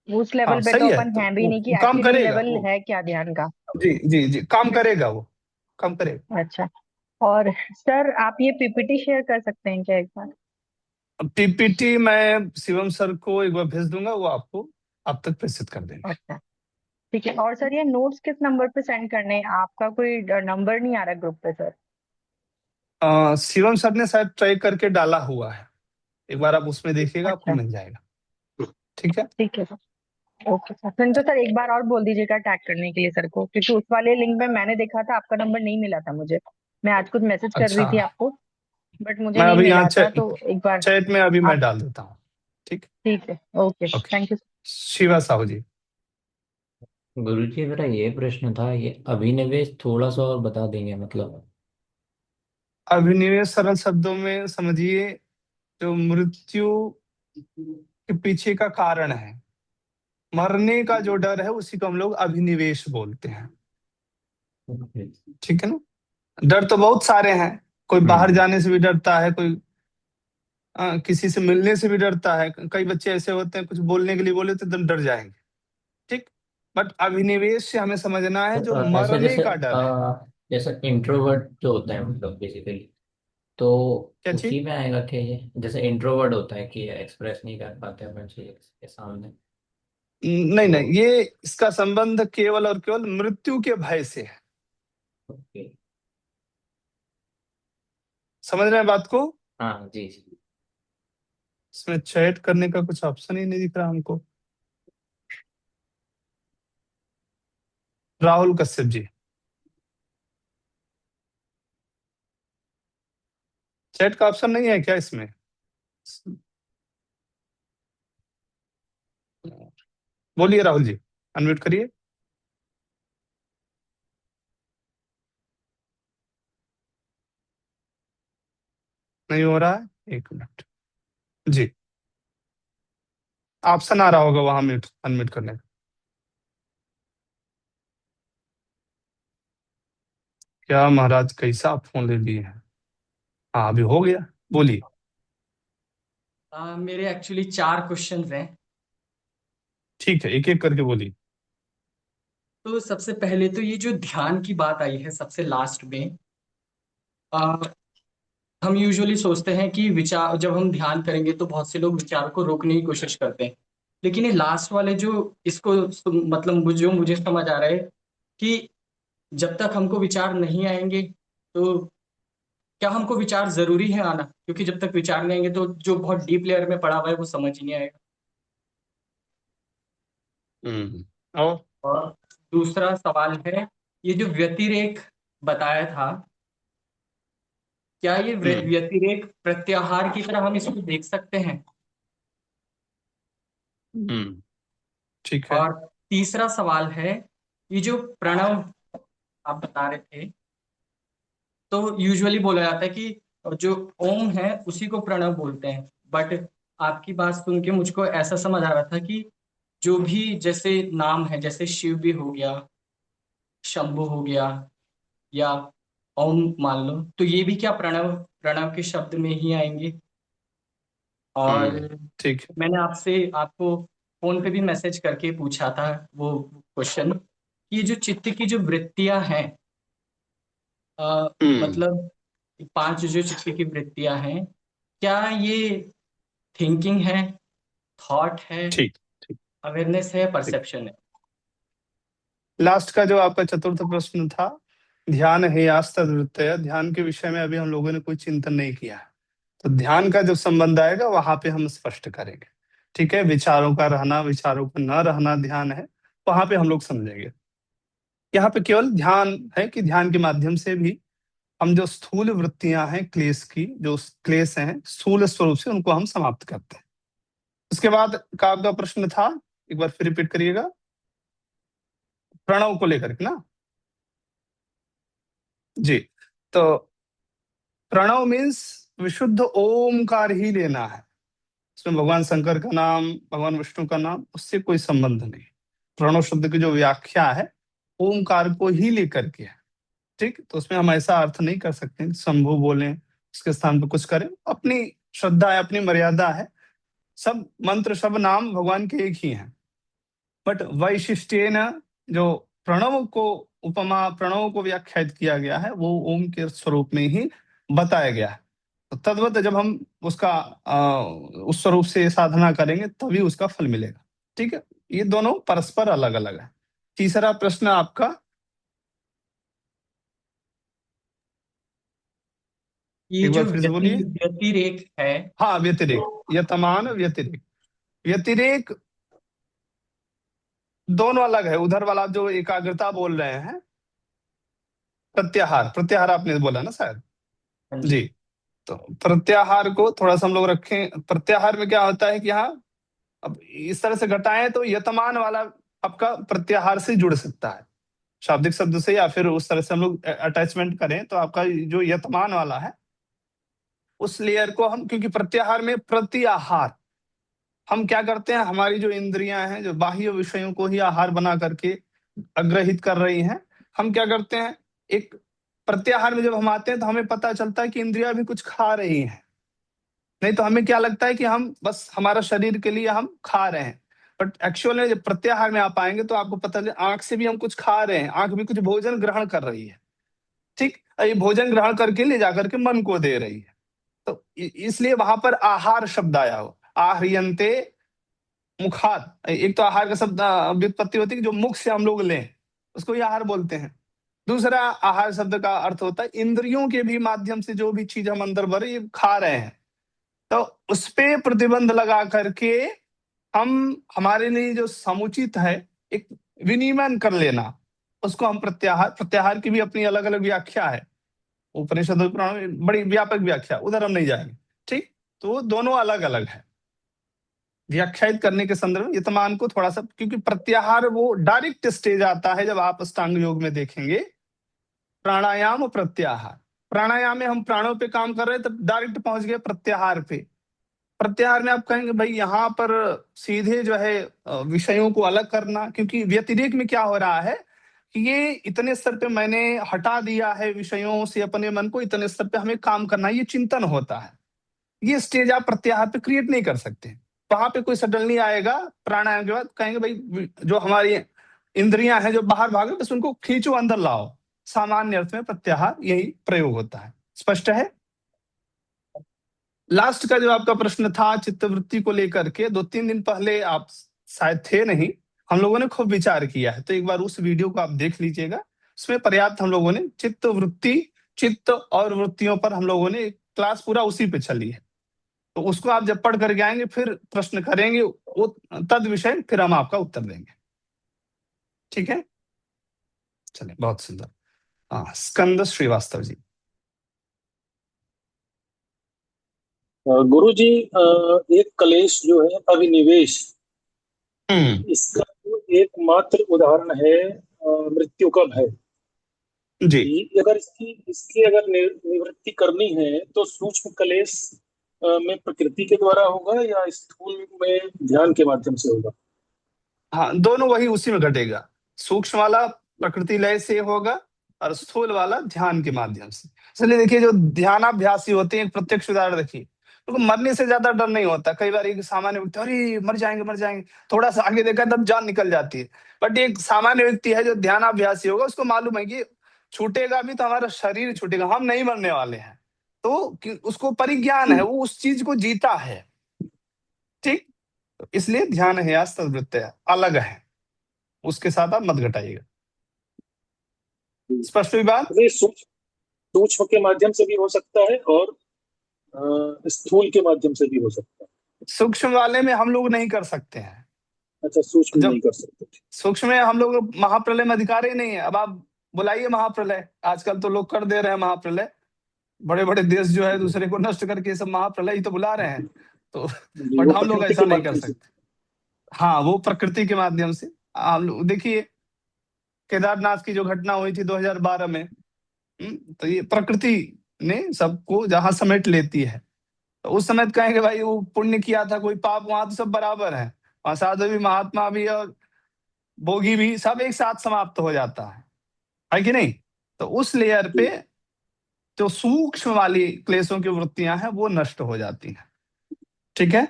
उस हाँ लेवल पे तो सही है, अपन तो है भी नहीं कि वो काम एक्चुअली करेगा लेवल वो। है क्या ध्यान का। जी जी जी, काम करेगा वो, काम करेगा। अच्छा। और सर आप ये पीपीटी शेयर कर सकते हैं क्या एक बार? पीपीटी मैं शिवम सर को एक बार भेज दूंगा, वो आपको आप तक प्रेषित कर देंगे। अच्छा ठीक है। और सर ये नोट्स किस नंबर पे सेंड करने हैं? आपका कोई नंबर नहीं आ रहा ग्रुप पे सर। शिवम सर ने शायद ट्राई करके डाला हुआ है, एक बार आप उसमें देखिएगा, आपको अच्छा मिल जाएगा। ठीक है। ठीक है सर। ओके सर, फिर तो सर एक बार और बोल दीजिएगा टैग करने के लिए सर को, क्योंकि उस वाले लिंक में मैंने देखा था आपका नंबर नहीं मिला था मुझे। मैं आज कुछ मैसेज कर रही अच्छा, थी आपको, बट मुझे मैं नहीं अभी यहाँ मिला था, तो एक बार चैट में अभी मैं आप। डाल देता हूँ। ठीक। ठीक है, okay okay. Thank you. Shiva Sahu ji. गुरुजी, मेरा ये प्रश्न था, ये अभिनिवेश थोड़ा सा और बता देंगे मतलब? अभिनिवेश सरल शब्दों में समझिए, जो मृत्यु के पीछे का कारण है, मरने का जो डर है, उसी को हम लोग अभिनिवेश बोलते हैं। ओके। ठीक है ना। डर तो बहुत सारे हैं, कोई बाहर हम्म। जाने से भी डरता है, कोई किसी से मिलने से भी डरता है, कई बच्चे ऐसे होते हैं कुछ बोलने के लिए बोले तो एकदम डर जाएंगे। ठीक। बट अभिनिवेश से हमें समझना है जो ऐसा मरने जैसे का डर है। जैसा इंट्रोवर्ट जो होता है मतलब बेसिकली, तो क्या चीज? उसी में आएगा क्या ये? जैसे इंट्रोवर्ट होता है कि एक्सप्रेस नहीं कर पाते अपन चीज के सामने, नहीं तो। नहीं, ये इसका संबंध केवल और केवल मृत्यु के भय से है। ओके। समझ रहे हैं बात को? हाँ जी जी। इसमें चैट करने का कुछ ऑप्शन ही नहीं दिख रहा हमको। राहुल कश्यप जी, चैट का ऑप्शन नहीं है क्या इसमें? बोलिए राहुल जी, अनम्यूट करिए। नहीं हो रहा है, एक मिनट। जी, ऑप्शन आ रहा होगा वहां म्यूट अनम्यूट करने का। क्या महाराज, कैसा आप फोन ले लिए हैं? हाँ, अभी हो गया, बोलिए। मेरे एक्चुअली 4 क्वेश्चंस हैं। ठीक है, एक एक करके बोलिए। तो सबसे पहले तो ये जो ध्यान की बात आई है सबसे लास्ट में, आ, हम यूजुअली सोचते हैं कि विचार, जब हम ध्यान करेंगे तो बहुत से लोग विचार को रोकने की कोशिश करते हैं। लेकिन ये लास्ट वाले जो, इसको मतलब जो मुझे समझ आ रहा है कि जब तक हमको विचार नहीं आएंगे तो क्या हमको विचार जरूरी है आना, क्योंकि जब तक विचार नहीं आएंगे तो जो बहुत डीप लेयर में पड़ा हुआ है वो समझ ही नहीं आएगा। और और दूसरा सवाल है, ये जो व्यतिरेक बताया था, क्या ये व्यतिरेक प्रत्याहार की तरह हम इसको देख सकते हैं? ठीक है। और तीसरा सवाल है, ये जो प्रणव आप बता रहे थे, तो यूजुअली बोला जाता है कि जो ओम है उसी को प्रणव बोलते हैं, बट आपकी बात सुन के मुझको ऐसा समझ आ रहा था कि जो भी जैसे नाम है, जैसे शिव भी हो गया, शंभु हो गया, या ओम मान लो, तो ये भी क्या प्रणव प्रणव के शब्द में ही आएंगे? और ठीक है। मैंने आपको फोन पे भी मैसेज करके पूछा था वो क्वेश्चन, ये जो चित्त की जो वृत्तियां हैं, मतलब 5 जो चित्त की वृत्तियां हैं, क्या ये थिंकिंग है, थॉट है, ठीक ठीक अवेयरनेस है, ठीक। परसेप्शन है? लास्ट का जो आपका चतुर्थ प्रश्न था, ध्यान है यास्तद्वृत्तया, ध्यान के विषय में अभी हम लोगों ने कोई चिंतन नहीं किया है। तो ध्यान का जब संबंध आएगा वहां पे हम स्पष्ट करेंगे। ठीक है, विचारों का रहना, विचारों का न रहना ध्यान है, वहां पे हम लोग समझेंगे। यहाँ पे केवल ध्यान है कि ध्यान के माध्यम से भी हम जो स्थूल वृत्तियां हैं क्लेश की, जो क्लेश हैं स्थूल स्वरूप से, उनको हम समाप्त करते हैं। उसके बाद का आपका प्रश्न था, एक बार फिर रिपीट करिएगा, प्रणव को लेकर के ना। जी, तो प्रणव मीन्स विशुद्ध ओमकार ही लेना है। इसमें भगवान शंकर का नाम, भगवान विष्णु का नाम, उससे कोई संबंध नहीं। प्रणव शब्द की जो व्याख्या है ओमकार को ही लेकर के है। ठीक, तो उसमें हम ऐसा अर्थ नहीं कर सकते शंभु बोलें, उसके स्थान पर कुछ करें। अपनी श्रद्धा है, अपनी मर्यादा है। सब मंत्र, सब नाम भगवान के एक ही हैं, बट वैशिष्ट्येन जो प्रणव को, उपमा प्रणव को व्याख्यात किया गया है, वो ओम के स्वरूप में ही बताया गया है। तो तद्वत जब हम उसका उस स्वरूप से साधना करेंगे तभी उसका फल मिलेगा। ठीक है, ये दोनों परस्पर अलग अलग है। तीसरा प्रश्न आपका, ये एक जो बार फिर से बोलिए। व्यतिरेक है, हाँ, व्यतिरेक, यतमान व्यतिरेक। व्यतिरेक दोनों अलग है। उधर वाला जो एकाग्रता बोल रहे हैं, प्रत्याहार, प्रत्याहार आपने बोला ना शायद। हाँ जी, जी, तो प्रत्याहार को थोड़ा सा हम लोग रखें। प्रत्याहार में क्या होता है कि हाँ, अब इस तरह से घटाएं तो यतमान वाला आपका प्रत्याहार से जुड़ सकता है, शाब्दिक शब्द से, या फिर उस तरह से हम लोग अटैचमेंट करें तो आपका जो यतमान वाला है उस लेयर को हम, क्योंकि प्रत्याहार में प्रत्याहार हम क्या करते हैं, हमारी जो इंद्रियां हैं जो बाह्य विषयों को ही आहार बना करके अग्रहित कर रही हैं, हम क्या करते हैं, एक प्रत्याहार में जब हम आते हैं तो हमें पता चलता है कि इंद्रियां भी कुछ खा रही हैं। नहीं तो हमें क्या लगता है कि हम बस हमारा शरीर के लिए हम खा रहे हैं, बट एक्चुअल में जब प्रत्याहार में आप आएंगे तो आपको पता चले आंख से भी हम कुछ खा रहे हैं, आंख भी कुछ भोजन ग्रहण कर रही है। ठीक, ये भोजन ग्रहण करके ले जाकर के मन को दे रही है। तो इसलिए वहां पर आहार शब्द आया हो, आहरियंते मुखात। एक तो आहार का शब्द व्युत्पत्ति होती है कि जो मुख से हम लोग लें उसको ही आहार बोलते हैं। दूसरा आहार शब्द का अर्थ होता है इंद्रियों के भी माध्यम से जो भी चीज हम अंदर भरे ये खा रहे हैं, तो उस पे प्रतिबंध लगा करके हम, हमारे लिए जो समुचित है एक विनियमन कर लेना, उसको हम प्रत्याहार, प्रत्याहार की भी अपनी अलग अलग व्याख्या है, उपनिषद पुराण में बड़ी व्यापक व्याख्या, उधर हम नहीं जाएंगे। ठीक, तो दोनों अलग अलग है। व्याख्यायित करने के संदर्भ में यतमान को थोड़ा सा, क्योंकि प्रत्याहार वो डायरेक्ट स्टेज आता है जब आप अष्टांग योग में देखेंगे, प्राणायाम और प्रत्याहार। प्राणायाम में हम प्राणों पे काम कर रहे हैं, तब डायरेक्ट पहुंच गए प्रत्याहार पे। प्रत्याहार में आप कहेंगे भाई यहाँ पर सीधे जो है विषयों को अलग करना, क्योंकि व्यतिरेक में क्या हो रहा है, कि ये इतने स्तर पे मैंने हटा दिया है विषयों से अपने मन को, इतने स्तर पे हमें काम करना है, ये चिंतन होता है। ये स्टेज आप प्रत्याहार पे क्रिएट नहीं कर सकते। वहां पे कोई सडनली आएगा प्राणायाम के बाद, कहेंगे भाई जो हमारी इंद्रियां हैं जो बाहर भागे, बस उनको खींचो अंदर लाओ। सामान्य अर्थ में प्रत्याहार यही प्रयोग होता है। स्पष्ट है? लास्ट का जो आपका प्रश्न था चित्तवृत्ति को लेकर के, 2-3 दिन पहले आप शायद थे नहीं, हम लोगों ने खूब विचार किया है, तो एक बार उस वीडियो को आप देख लीजिएगा। उसमें पर्याप्त हम लोगों ने चित्त और वृत्तियों पर हम लोगों ने क्लास पूरा उसी पे चली है। तो उसको आप जब पढ़ करके आएंगे, फिर प्रश्न करेंगे वो तद विषय, फिर हम आपका उत्तर देंगे। ठीक है, चलिए, बहुत सुंदर। हाँ, स्कंद श्रीवास्तव जी। गुरु जी, एक क्लेश जो है अभिनिवेश, इसका जो एकमात्र उदाहरण है मृत्यु का भय जी। अगर इसकी अगर निवृत्ति करनी है तो सूक्ष्म क्लेश में प्रकृति के द्वारा होगा या स्थूल में ध्यान के माध्यम से होगा? हाँ, दोनों वही उसी में घटेगा। सूक्ष्म वाला प्रकृति लय से होगा और स्थूल वाला ध्यान के माध्यम से। इसलिए देखिए, जो ध्यानाभ्यासी होते हैं, एक प्रत्यक्ष उदाहरण देखिए, उनको मरने से ज्यादा डर नहीं होता। कई बार एक सामान्य व्यक्ति, अरे मर जाएंगे, थोड़ा सा आगे देखा तब जान निकल जाती है। बट एक सामान्य व्यक्ति है जो ध्यानाभ्यासी होगा, उसको मालूम है कि छूटेगा भी तो हमारा शरीर छूटेगा, हम नहीं मरने वाले हैं। तो उसको परिज्ञान है, वो उस चीज को जीता है। ठीक, इसलिए ध्यान है या तद्वृत्य अलग है, उसके साथ आप मत घटाइएगा। स्पष्ट हुई बात? सूक्ष्म के माध्यम से भी हो सकता है और स्थूल के माध्यम से भी हो सकता है। सूक्ष्म वाले में हम लोग नहीं कर सकते हैं। अच्छा, सूक्ष्म नहीं कर सकते। सूक्ष्म में हम लोग महाप्रलय में अधिकार ही नहीं है। अब आप बुलाइए महाप्रलय, आजकल तो लोग कर दे रहे हैं महाप्रलय, बड़े बड़े देश जो है दूसरे को नष्ट करके सब महाप्रलय ही तो बुला रहे हैं। तो बट हम लोग ऐसा नहीं कर सकते। हाँ, वो प्रकृति के माध्यम से। हम लोग देखिए, केदारनाथ की जो घटना हुई थी 2012 में, तो ये प्रकृति ने सबको जहां समेट लेती है। तो उस समय कहेंगे भाई वो पुण्य किया था, कोई पाप, वहां तो सब बराबर है, वहां साधु भी, महात्मा भी और भोगी भी, सब एक साथ समाप्त हो जाता है कि नहीं? तो उस लेयर पे जो सूक्ष्म वाली क्लेशों की वृत्तियां हैं वो नष्ट हो जाती हैं। ठीक है,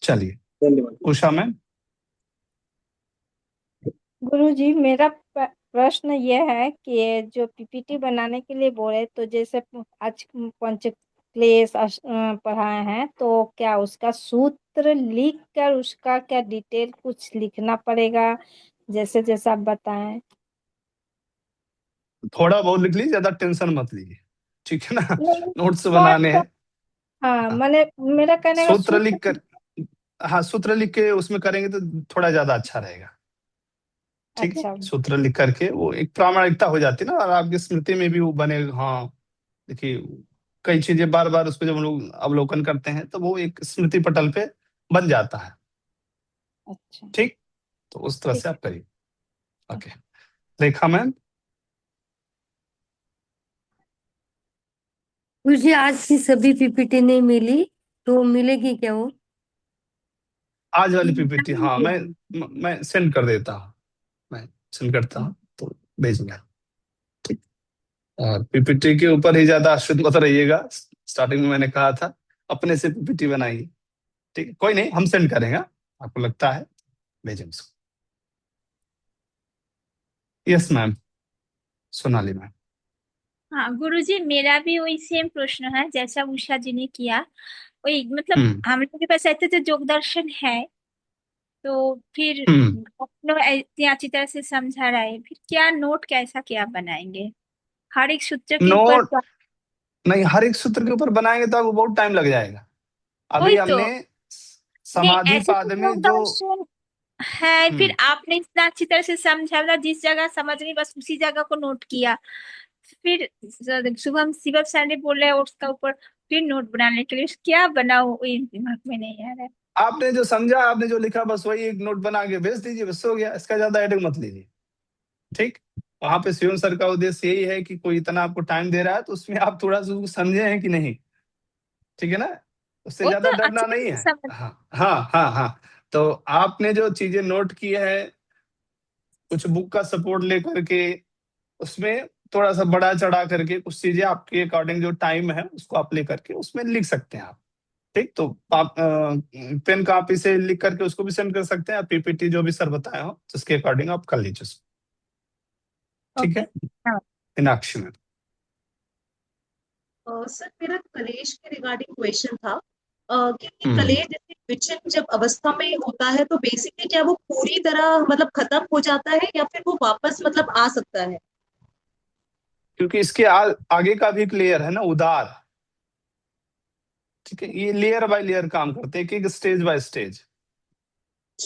चलिए उषा मैम। गुरुजी, मेरा प्रश्न ये है कि ये जो पीपीटी बनाने के लिए बोले, तो जैसे आज पंच क्लेश पढ़ाए हैं, तो क्या उसका सूत्र लिख कर उसका क्या डिटेल कुछ लिखना पड़ेगा, जैसे जैसा आप बताएं? थोड़ा बहुत लिख लीजिए, ज्यादा टेंशन मत लीजिए, ठीक है ना? नोट्स बनाने हैं। हाँ, मैंने मेरा कहने का सूत्र लिख कर, हाँ सूत्र लिख के उसमें करेंगे तो थोड़ा ज्यादा अच्छा रहेगा। ठीक है, सूत्र लिख करके वो एक प्रामाणिकता हो जाती है ना, और आपकी स्मृति में भी वो बने। हाँ देखिए, कई चीजें बार बार उस पर जब हम लोग अवलोकन करते हैं तो वो एक स्मृति पटल पे बन जाता है। अच्छा, ठीक, तो उस तरह से आप करिए। ओके, रेखा मैम। मुझे आज की सभी पीपीटी नहीं मिली, तो मिलेगी क्या वो? आज वाली पीपीटी, हाँ मैं सेंड कर देता हूँ, मैं सेंड करता हूँ तो भेजूंगा। ठीक, और पीपीटी के ऊपर ही ज्यादा आश्रित मत रहिएगा। स्टार्टिंग में मैंने कहा था अपने से पीपीटी बनाइए। ठीक, कोई नहीं, हम सेंड करेंगे, आपको लगता है भेजें उसको। Yes ma'am, Sonali ma'am. हाँ गुरुजी, मेरा भी वही सेम प्रश्न है जैसा उषा जी ने किया। वही मतलब हम लोग के पास ऐसे तो योग दर्शन है, तो फिर आप लोग इतनी अच्छी तरह से समझा रहे हैं, फिर क्या नोट कैसा क्या बनाएंगे हर एक सूत्र के ऊपर? नोट नहीं, हर एक सूत्र के ऊपर बनाएंगे तो आपको बहुत टाइम लग जाएगा। अभी वही तो हमने समाधि ऐसे पाद तो में योग जो दर्शन है, फिर आपने इतना अच्छी तरह से समझा, मतलब जिस जगह समझ नहीं बस उसी जगह को नोट किया। फिर शुभम शिवम सर ने बोले उसका ऊपर फिर नोट बनाने के लिए क्या बनाओ, वही दिमाग में नहीं आ रहा है। आपने जो समझा, आपने जो लिखा, बस वही एक नोट बना के भेज दीजिए, बस हो गया। इसका ज्यादा हेडेक मत लीजिए। ठीक, वहां पे शिवम सर का उद्देश्य यही है कि कोई इतना आपको टाइम दे रहा है तो उसमें आप थोड़ा सा समझे हैं कि नहीं। ठीक है ना, उससे वो ज्यादा तो डरना अच्छे नहीं से है। समझ। हाँ हाँ हाँ हाँ, तो आपने जो चीजें नोट की है कुछ बुक का सपोर्ट लेकर के उसमें थोड़ा सा बड़ा चढ़ा करके कुछ चीजें आपके अकॉर्डिंग जो टाइम है उसको आप लेकर के उसमें लिख सकते हैं आप। ठीक, तो आप पेन कॉपी से लिख करके उसको भी सेंड कर सकते हैं, पीपीटी जो भी सर बताए हो उसके अकॉर्डिंग आप कर लीजिए उसको। ठीक है, मीनाक्षी में। सर मेरा कलेश के रिगार्डिंग क्वेश्चन था कि कलेश जैसे विचलन जब अवस्था में होता है तो बेसिकली क्या वो पूरी तरह मतलब खत्म हो जाता है या फिर वो वापस मतलब आ सकता है? क्योंकि इसके आगे का भी एक लेयर है ना, उदार। ठीक है, ये लेयर बाय लेयर काम करते हैं, एक स्टेज बाय स्टेज,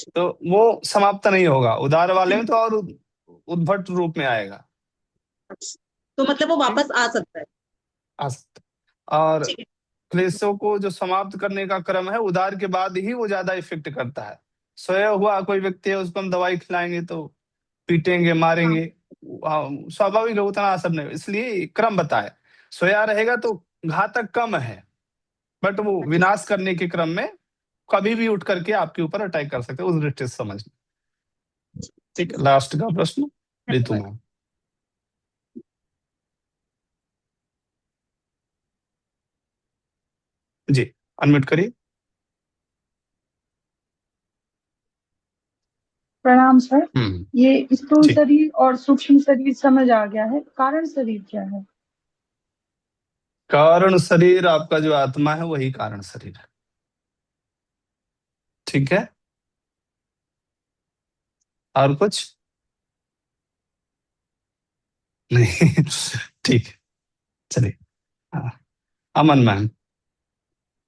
तो वो समाप्त नहीं होगा। उदार वाले में तो और उद्भट रूप में आएगा। तो मतलब वो वापस आ सकता है? आ सकता। और क्लेशों को जो समाप्त करने का क्रम है उदार के बाद ही वो ज्यादा इफेक्ट करता है। सोया हुआ कोई व्यक्ति है उसको हम दवाई खिलाएंगे तो पीटेंगे मारेंगे, स्वाभाविक है उतना असर नहीं, इसलिए क्रम बताए। सोया रहेगा तो घातक कम है, बट वो विनाश करने के क्रम में कभी भी उठ करके आपके ऊपर अटैक कर सकते हैं, उस दृष्टि से समझना। ठीक, लास्ट का प्रश्न रितु मैम। जी, अनम्यूट करिए। प्रणाम सर। ये स्थूल शरीर और सूक्ष्म शरीर समझ आ गया है, कारण शरीर क्या है? कारण शरीर आपका जो आत्मा है वही कारण शरीर है। ठीक है, और कुछ नहीं? ठीक, चलिए। अमन मैम।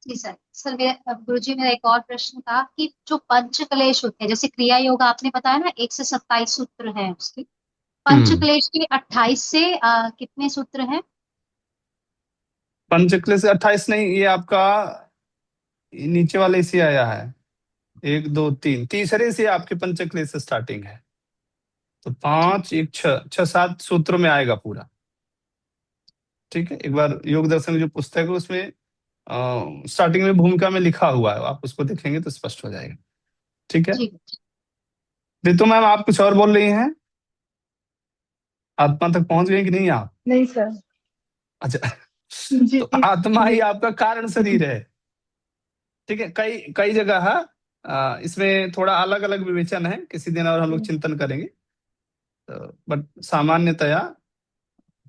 जी सर। सर मेरा गुरुजी मेरा एक और प्रश्न था कि जो पंच क्लेश होते हैं, जैसे क्रिया योग आपने बताया ना 1 से 27 सूत्र हैं उसके, पंच क्लेश के 28 से कितने सूत्र हैं? पंचक्लेश 28 नहीं, ये आपका नीचे वाले से आया है 1 2 3, तीसरे से आपके पंचक्लेश स्टार्टिंग है, तो 5 1 6 7 सूत्रों में आएगा पूरा। ठीक है, एक बार योग दर्शन की जो पुस्तक है उसमें स्टार्टिंग में भूमिका में लिखा हुआ है, आप उसको देखेंगे तो स्पष्ट हो जाएगा। ठीक है, रितु मैम आप कुछ और बोल रही हैं? आत्मा तक पहुंच गए कि नहीं आप? नहीं सर। अच्छा, तो आत्मा ही आपका कारण शरीर है। ठीक है, कई कई जगह है इसमें थोड़ा अलग अलग विवेचन है, किसी दिन और हम लोग चिंतन करेंगे, तो बट सामान्यतया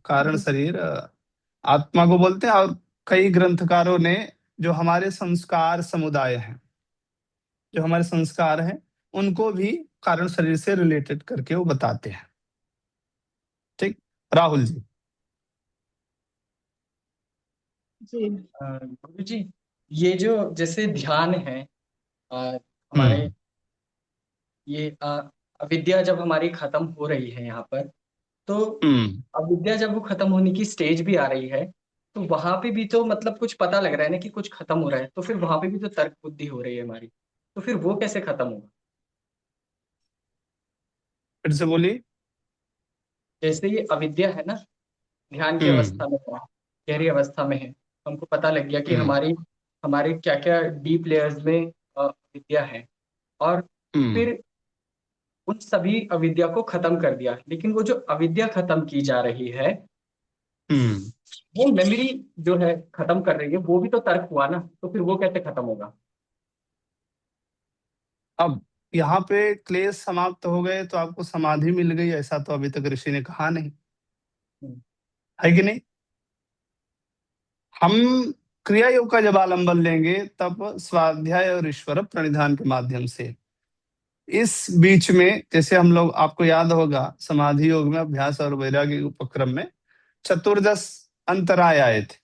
कारण शरीर आत्मा को बोलते हैं। और कई ग्रंथकारों ने जो हमारे संस्कार समुदाय हैं, जो हमारे संस्कार हैं, उनको भी कारण शरीर से रिलेटेड करके वो बताते हैं। ठीक, राहुल जी। जी गुरु जी, ये जो जैसे ध्यान है हमारे, ये अविद्या जब हमारी खत्म हो रही है यहाँ पर, तो अविद्या जब वो खत्म होने की स्टेज भी आ रही है, तो वहां पे भी तो मतलब कुछ पता लग रहा है ना कि कुछ खत्म हो रहा है, तो फिर वहां पे भी तो तर्क बुद्धि हो रही है हमारी, तो फिर वो कैसे खत्म होगा? फिर से बोलिए। जैसे ये अविद्या है ना, ध्यान की अवस्था में है, गहरी अवस्था में है, हमको पता लग गया कि हमारी हमारे क्या क्या डीप लेयर्स में अविद्या है, और फिर उन सभी अविद्या को खत्म कर दिया, लेकिन वो जो अविद्या खत्म की जा रही है, वो मेमोरी जो है खत्म कर रही है, वो भी तो तर्क हुआ ना, तो फिर वो कैसे खत्म होगा? अब यहाँ पे क्लेश समाप्त हो गए तो आपको समाधि मिल गई, ऐसा तो अभी तक ऋषि ने कहा नहीं है कि नहीं? हम क्रिया योग का जब आलंबन लेंगे तब स्वाध्याय और ईश्वर प्रणिधान के माध्यम से, इस बीच में जैसे हम लोग, आपको याद होगा समाधि योग में अभ्यास और वैराग्य उपक्रम में चतुर्दश अंतराय आए थे।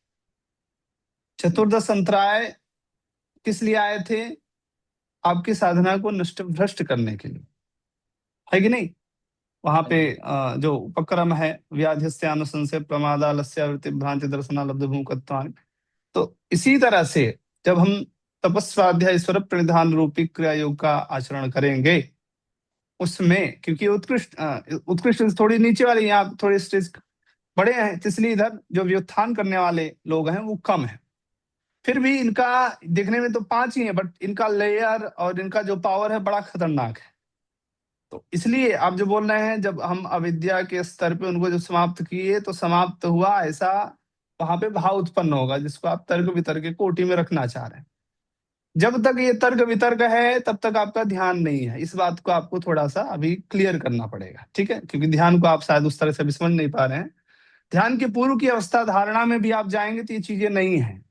चतुर्दश अंतराय किस लिए आए थे? आपकी साधना को नष्ट भ्रष्ट करने के लिए, है कि नहीं? वहां पे जो उपक्रम है व्याधिस्यानुसंशय प्रमादालस्यावृत्ति भ्रांति दर्शनालब्ध भूकत्वानि, तो इसी तरह से जब हम तपस्वाध्याय ईश्वर प्रणिधान रूपी क्रिया योग का आचरण करेंगे, उसमें क्योंकि उत्कृष्ट थोड़ी नीचे वाले, यहाँ थोड़े स्टेज बड़े हैं, इसलिए इधर जो व्युत्थान करने वाले लोग हैं वो कम है। फिर भी इनका देखने में तो 5 ही है, बट इनका लेयर और इनका जो पावर है बड़ा खतरनाक है। तो इसलिए आप जो बोल रहे हैं, जब हम अविद्या के स्तर पे उनको जब समाप्त किए तो समाप्त हुआ, ऐसा वहां पे भाव उत्पन्न होगा जिसको आप तर्क वितर्क के कोटि में रखना चाह रहे हैं। जब तक ये तर्क वितर्क है तब तक आपका ध्यान नहीं है। इस बात को आपको थोड़ा सा अभी क्लियर करना पड़ेगा, ठीक है? क्योंकि ध्यान को आप शायद उस तरह से अभी समझ नहीं पा रहे हैं। ध्यान के पूर्व की अवस्था धारणा में भी आप जाएंगे तो ये चीजें नहीं है।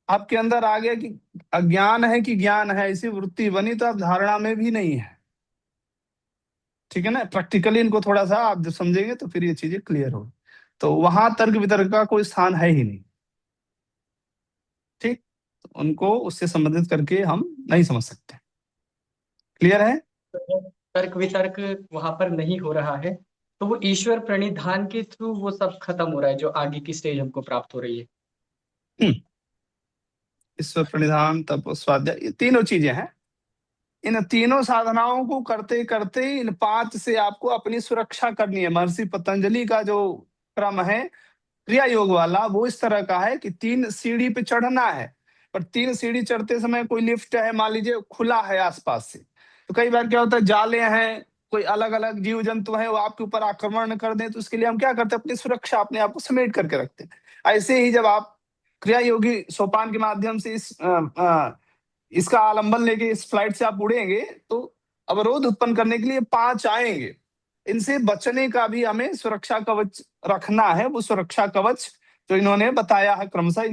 आपके अंदर आ गया कि अज्ञान है कि ज्ञान है, ऐसी वृत्ति बनी तो आप धारणा में भी नहीं है, ठीक है ना? प्रैक्टिकली इनको थोड़ा सा आप जब समझेंगे तो फिर ये चीजें क्लियर होगी। तो वहां तर्क वितर्क का कोई स्थान है ही नहीं, ठीक? तो उनको उससे संबंधित करके हम नहीं समझ सकते। क्लियर है? तर्क वितर्क वहां पर नहीं हो रहा है, तो वो ईश्वर प्रणिधान के थ्रू वो सब खत्म हो रहा है जो आगे की स्टेज हमको प्राप्त हो रही है। ईश्वर प्रणिधान, तप, स्वाध्याय, ये तीनों चीजें हैं। इन तीनों साधनाओं को करते करते इन 5 से आपको अपनी सुरक्षा करनी है। महर्षि पतंजलि का जो क्रम है क्रिया योग वाला, वो इस तरह का है कि 3 सीढ़ी पे चढ़ना है, पर 3 सीढ़ी चढ़ते समय कोई लिफ्ट है मान लीजिए खुला है आसपास से, तो कई बार क्या होता है, जाले हैं, कोई अलग अलग जीव जंतु है, वो आपके ऊपर आक्रमण कर दें, तो उसके लिए हम क्या करते हैं, अपनी सुरक्षा अपने आप को समेट करके रखते हैं। ऐसे ही जब आप क्रिया योगी सोपान के माध्यम से इसका आलंबन लेके इस फ्लाइट से आप उड़ेंगे तो अवरोध उत्पन्न करने के लिए 5 आएंगे। इनसे बचने का भी हमें सुरक्षा कवच रखना है। वो सुरक्षा कवच जो इन्होंने बताया है क्रमशः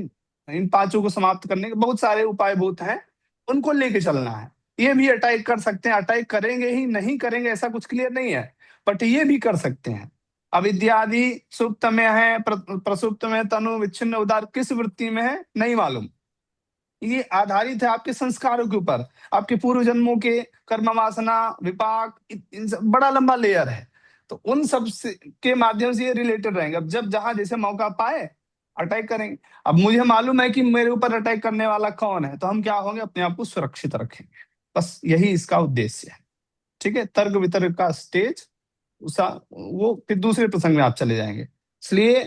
इन 5 को समाप्त करने के बहुत सारे उपाय भूत हैं, उनको लेके चलना है। ये भी अटैक कर सकते हैं, अटैक करेंगे ही नहीं करेंगे ऐसा कुछ क्लियर नहीं है, बट ये भी कर सकते हैं। अविद्यादि सुप्त में है, प्रसुप्त में, तनु विच्छिन्न उदार किस वृत्ति में है नहीं मालूम। ये आधारित है आपके संस्कारों के ऊपर, आपके पूर्व जन्मों के कर्म वासना विपाक, बड़ा लंबा लेयर है। तो उन सब के माध्यम से ये रिलेटेड रहेंगे। अब जब जहां जैसे मौका पाए अटैक करेंगे। अब मुझे मालूम है कि मेरे ऊपर अटैक करने वाला कौन है, तो हम क्या होंगे, अपने आप को सुरक्षित रखेंगे। बस यही इसका उद्देश्य है, ठीक है? तर्क वितर्क का स्टेज वो फिर दूसरे प्रसंग में आप चले जाएंगे। इसलिए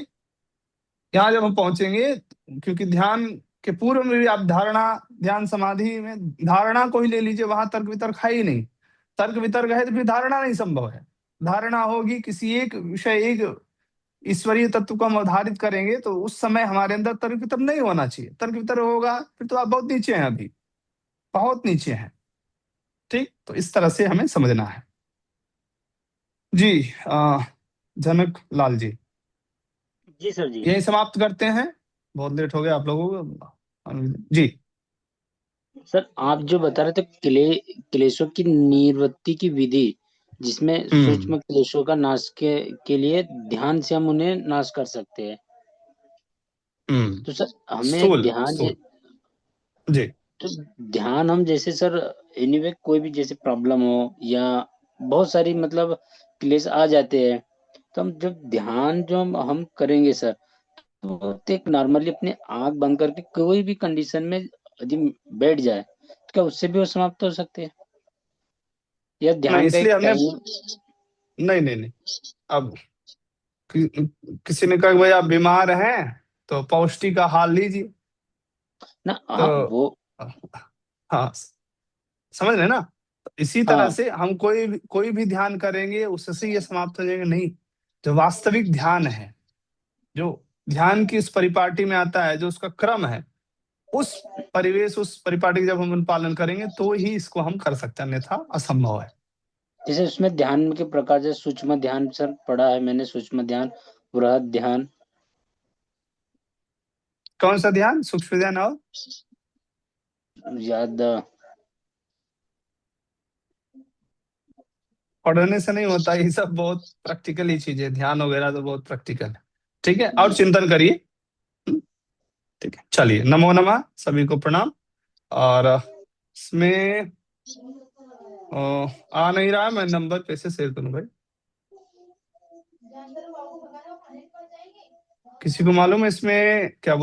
यहाँ जब हम पहुंचेंगे, क्योंकि ध्यान के पूर्व में भी आप धारणा, ध्यान समाधि में धारणा को ही ले लीजिए, वहां तर्क वितर्क है ही नहीं। तर्क वितर्क है तो फिर धारणा नहीं संभव है। धारणा होगी किसी एक विषय, एक ईश्वरीय तत्व को हम आधारित करेंगे, तो उस समय हमारे अंदर तर्क वितर्क नहीं होना चाहिए। तर्क वितर्क होगा फिर तो आप बहुत नीचे हैं, अभी बहुत नीचे हैं, ठीक? तो इस तरह से हमें समझना है जी। जनक लाल जी, जी सर जी। यही समाप्त करते हैं, बहुत लेट हो गया आप लोगों को जी। सर आप जो बता रहे थे क्लेशों की निवृत्ति की विधि, जिसमें सूक्ष्म क्लेशों का नाश के लिए ध्यान से हम उन्हें नाश कर सकते हैं। तो सर हमें ध्यान जी, तो ध्यान हम जैसे सर एनीवे कोई भी जैसे प्रॉब्लम हो या बहुत सारी मतलब क्लेश आ जाते हैं, तो हम जब ध्यान जो हम करेंगे सर, तो एक नॉर्मली अपने आंख बंद करके कोई भी कंडीशन में यदि बैठ जाए तो क्या उससे भी वो समाप्त हो सकते हैं, या ध्यान का इसलिए हमने नहीं अब किसी ने कहा भाई आप बीमार हैं तो पौष्टिक आहार लीजिए ना, तो वो हाँ समझ रहे ना। तो इसी तरह से हम कोई भी ध्यान करेंगे उससे ये समाप्त हो जाएगा नहीं। जो वास्तविक ध्यान है, जो ध्यान की इस परिपाटी में आता है, जो उसका क्रम है, उस परिवेश, उस परिपाटी का जब हम पालन करेंगे तो ही इसको हम कर सकते हैं, अन्यथा असंभव है। जैसे उसमें ध्यान के प्रकार जैसे सूक्ष्म ध्यान सर पढ़ा है मैंने, सूक्ष्म ध्यान, बृहद ध्यान। कौन सा ध्यान? सूक्ष्म ध्यान और याद पढ़ने से नहीं होता, ये सब बहुत प्रैक्टिकल ही चीजें, ध्यान वगैरह तो बहुत प्रैक्टिकल है, ठीक है? और चिंतन करिए, ठीक है? चलिए, नमो नमः, सभी को प्रणाम। और इसमें आ नहीं रहा है, मैं नंबर कैसे शेयर करूं भाई? किसी को मालूम है इसमें क्या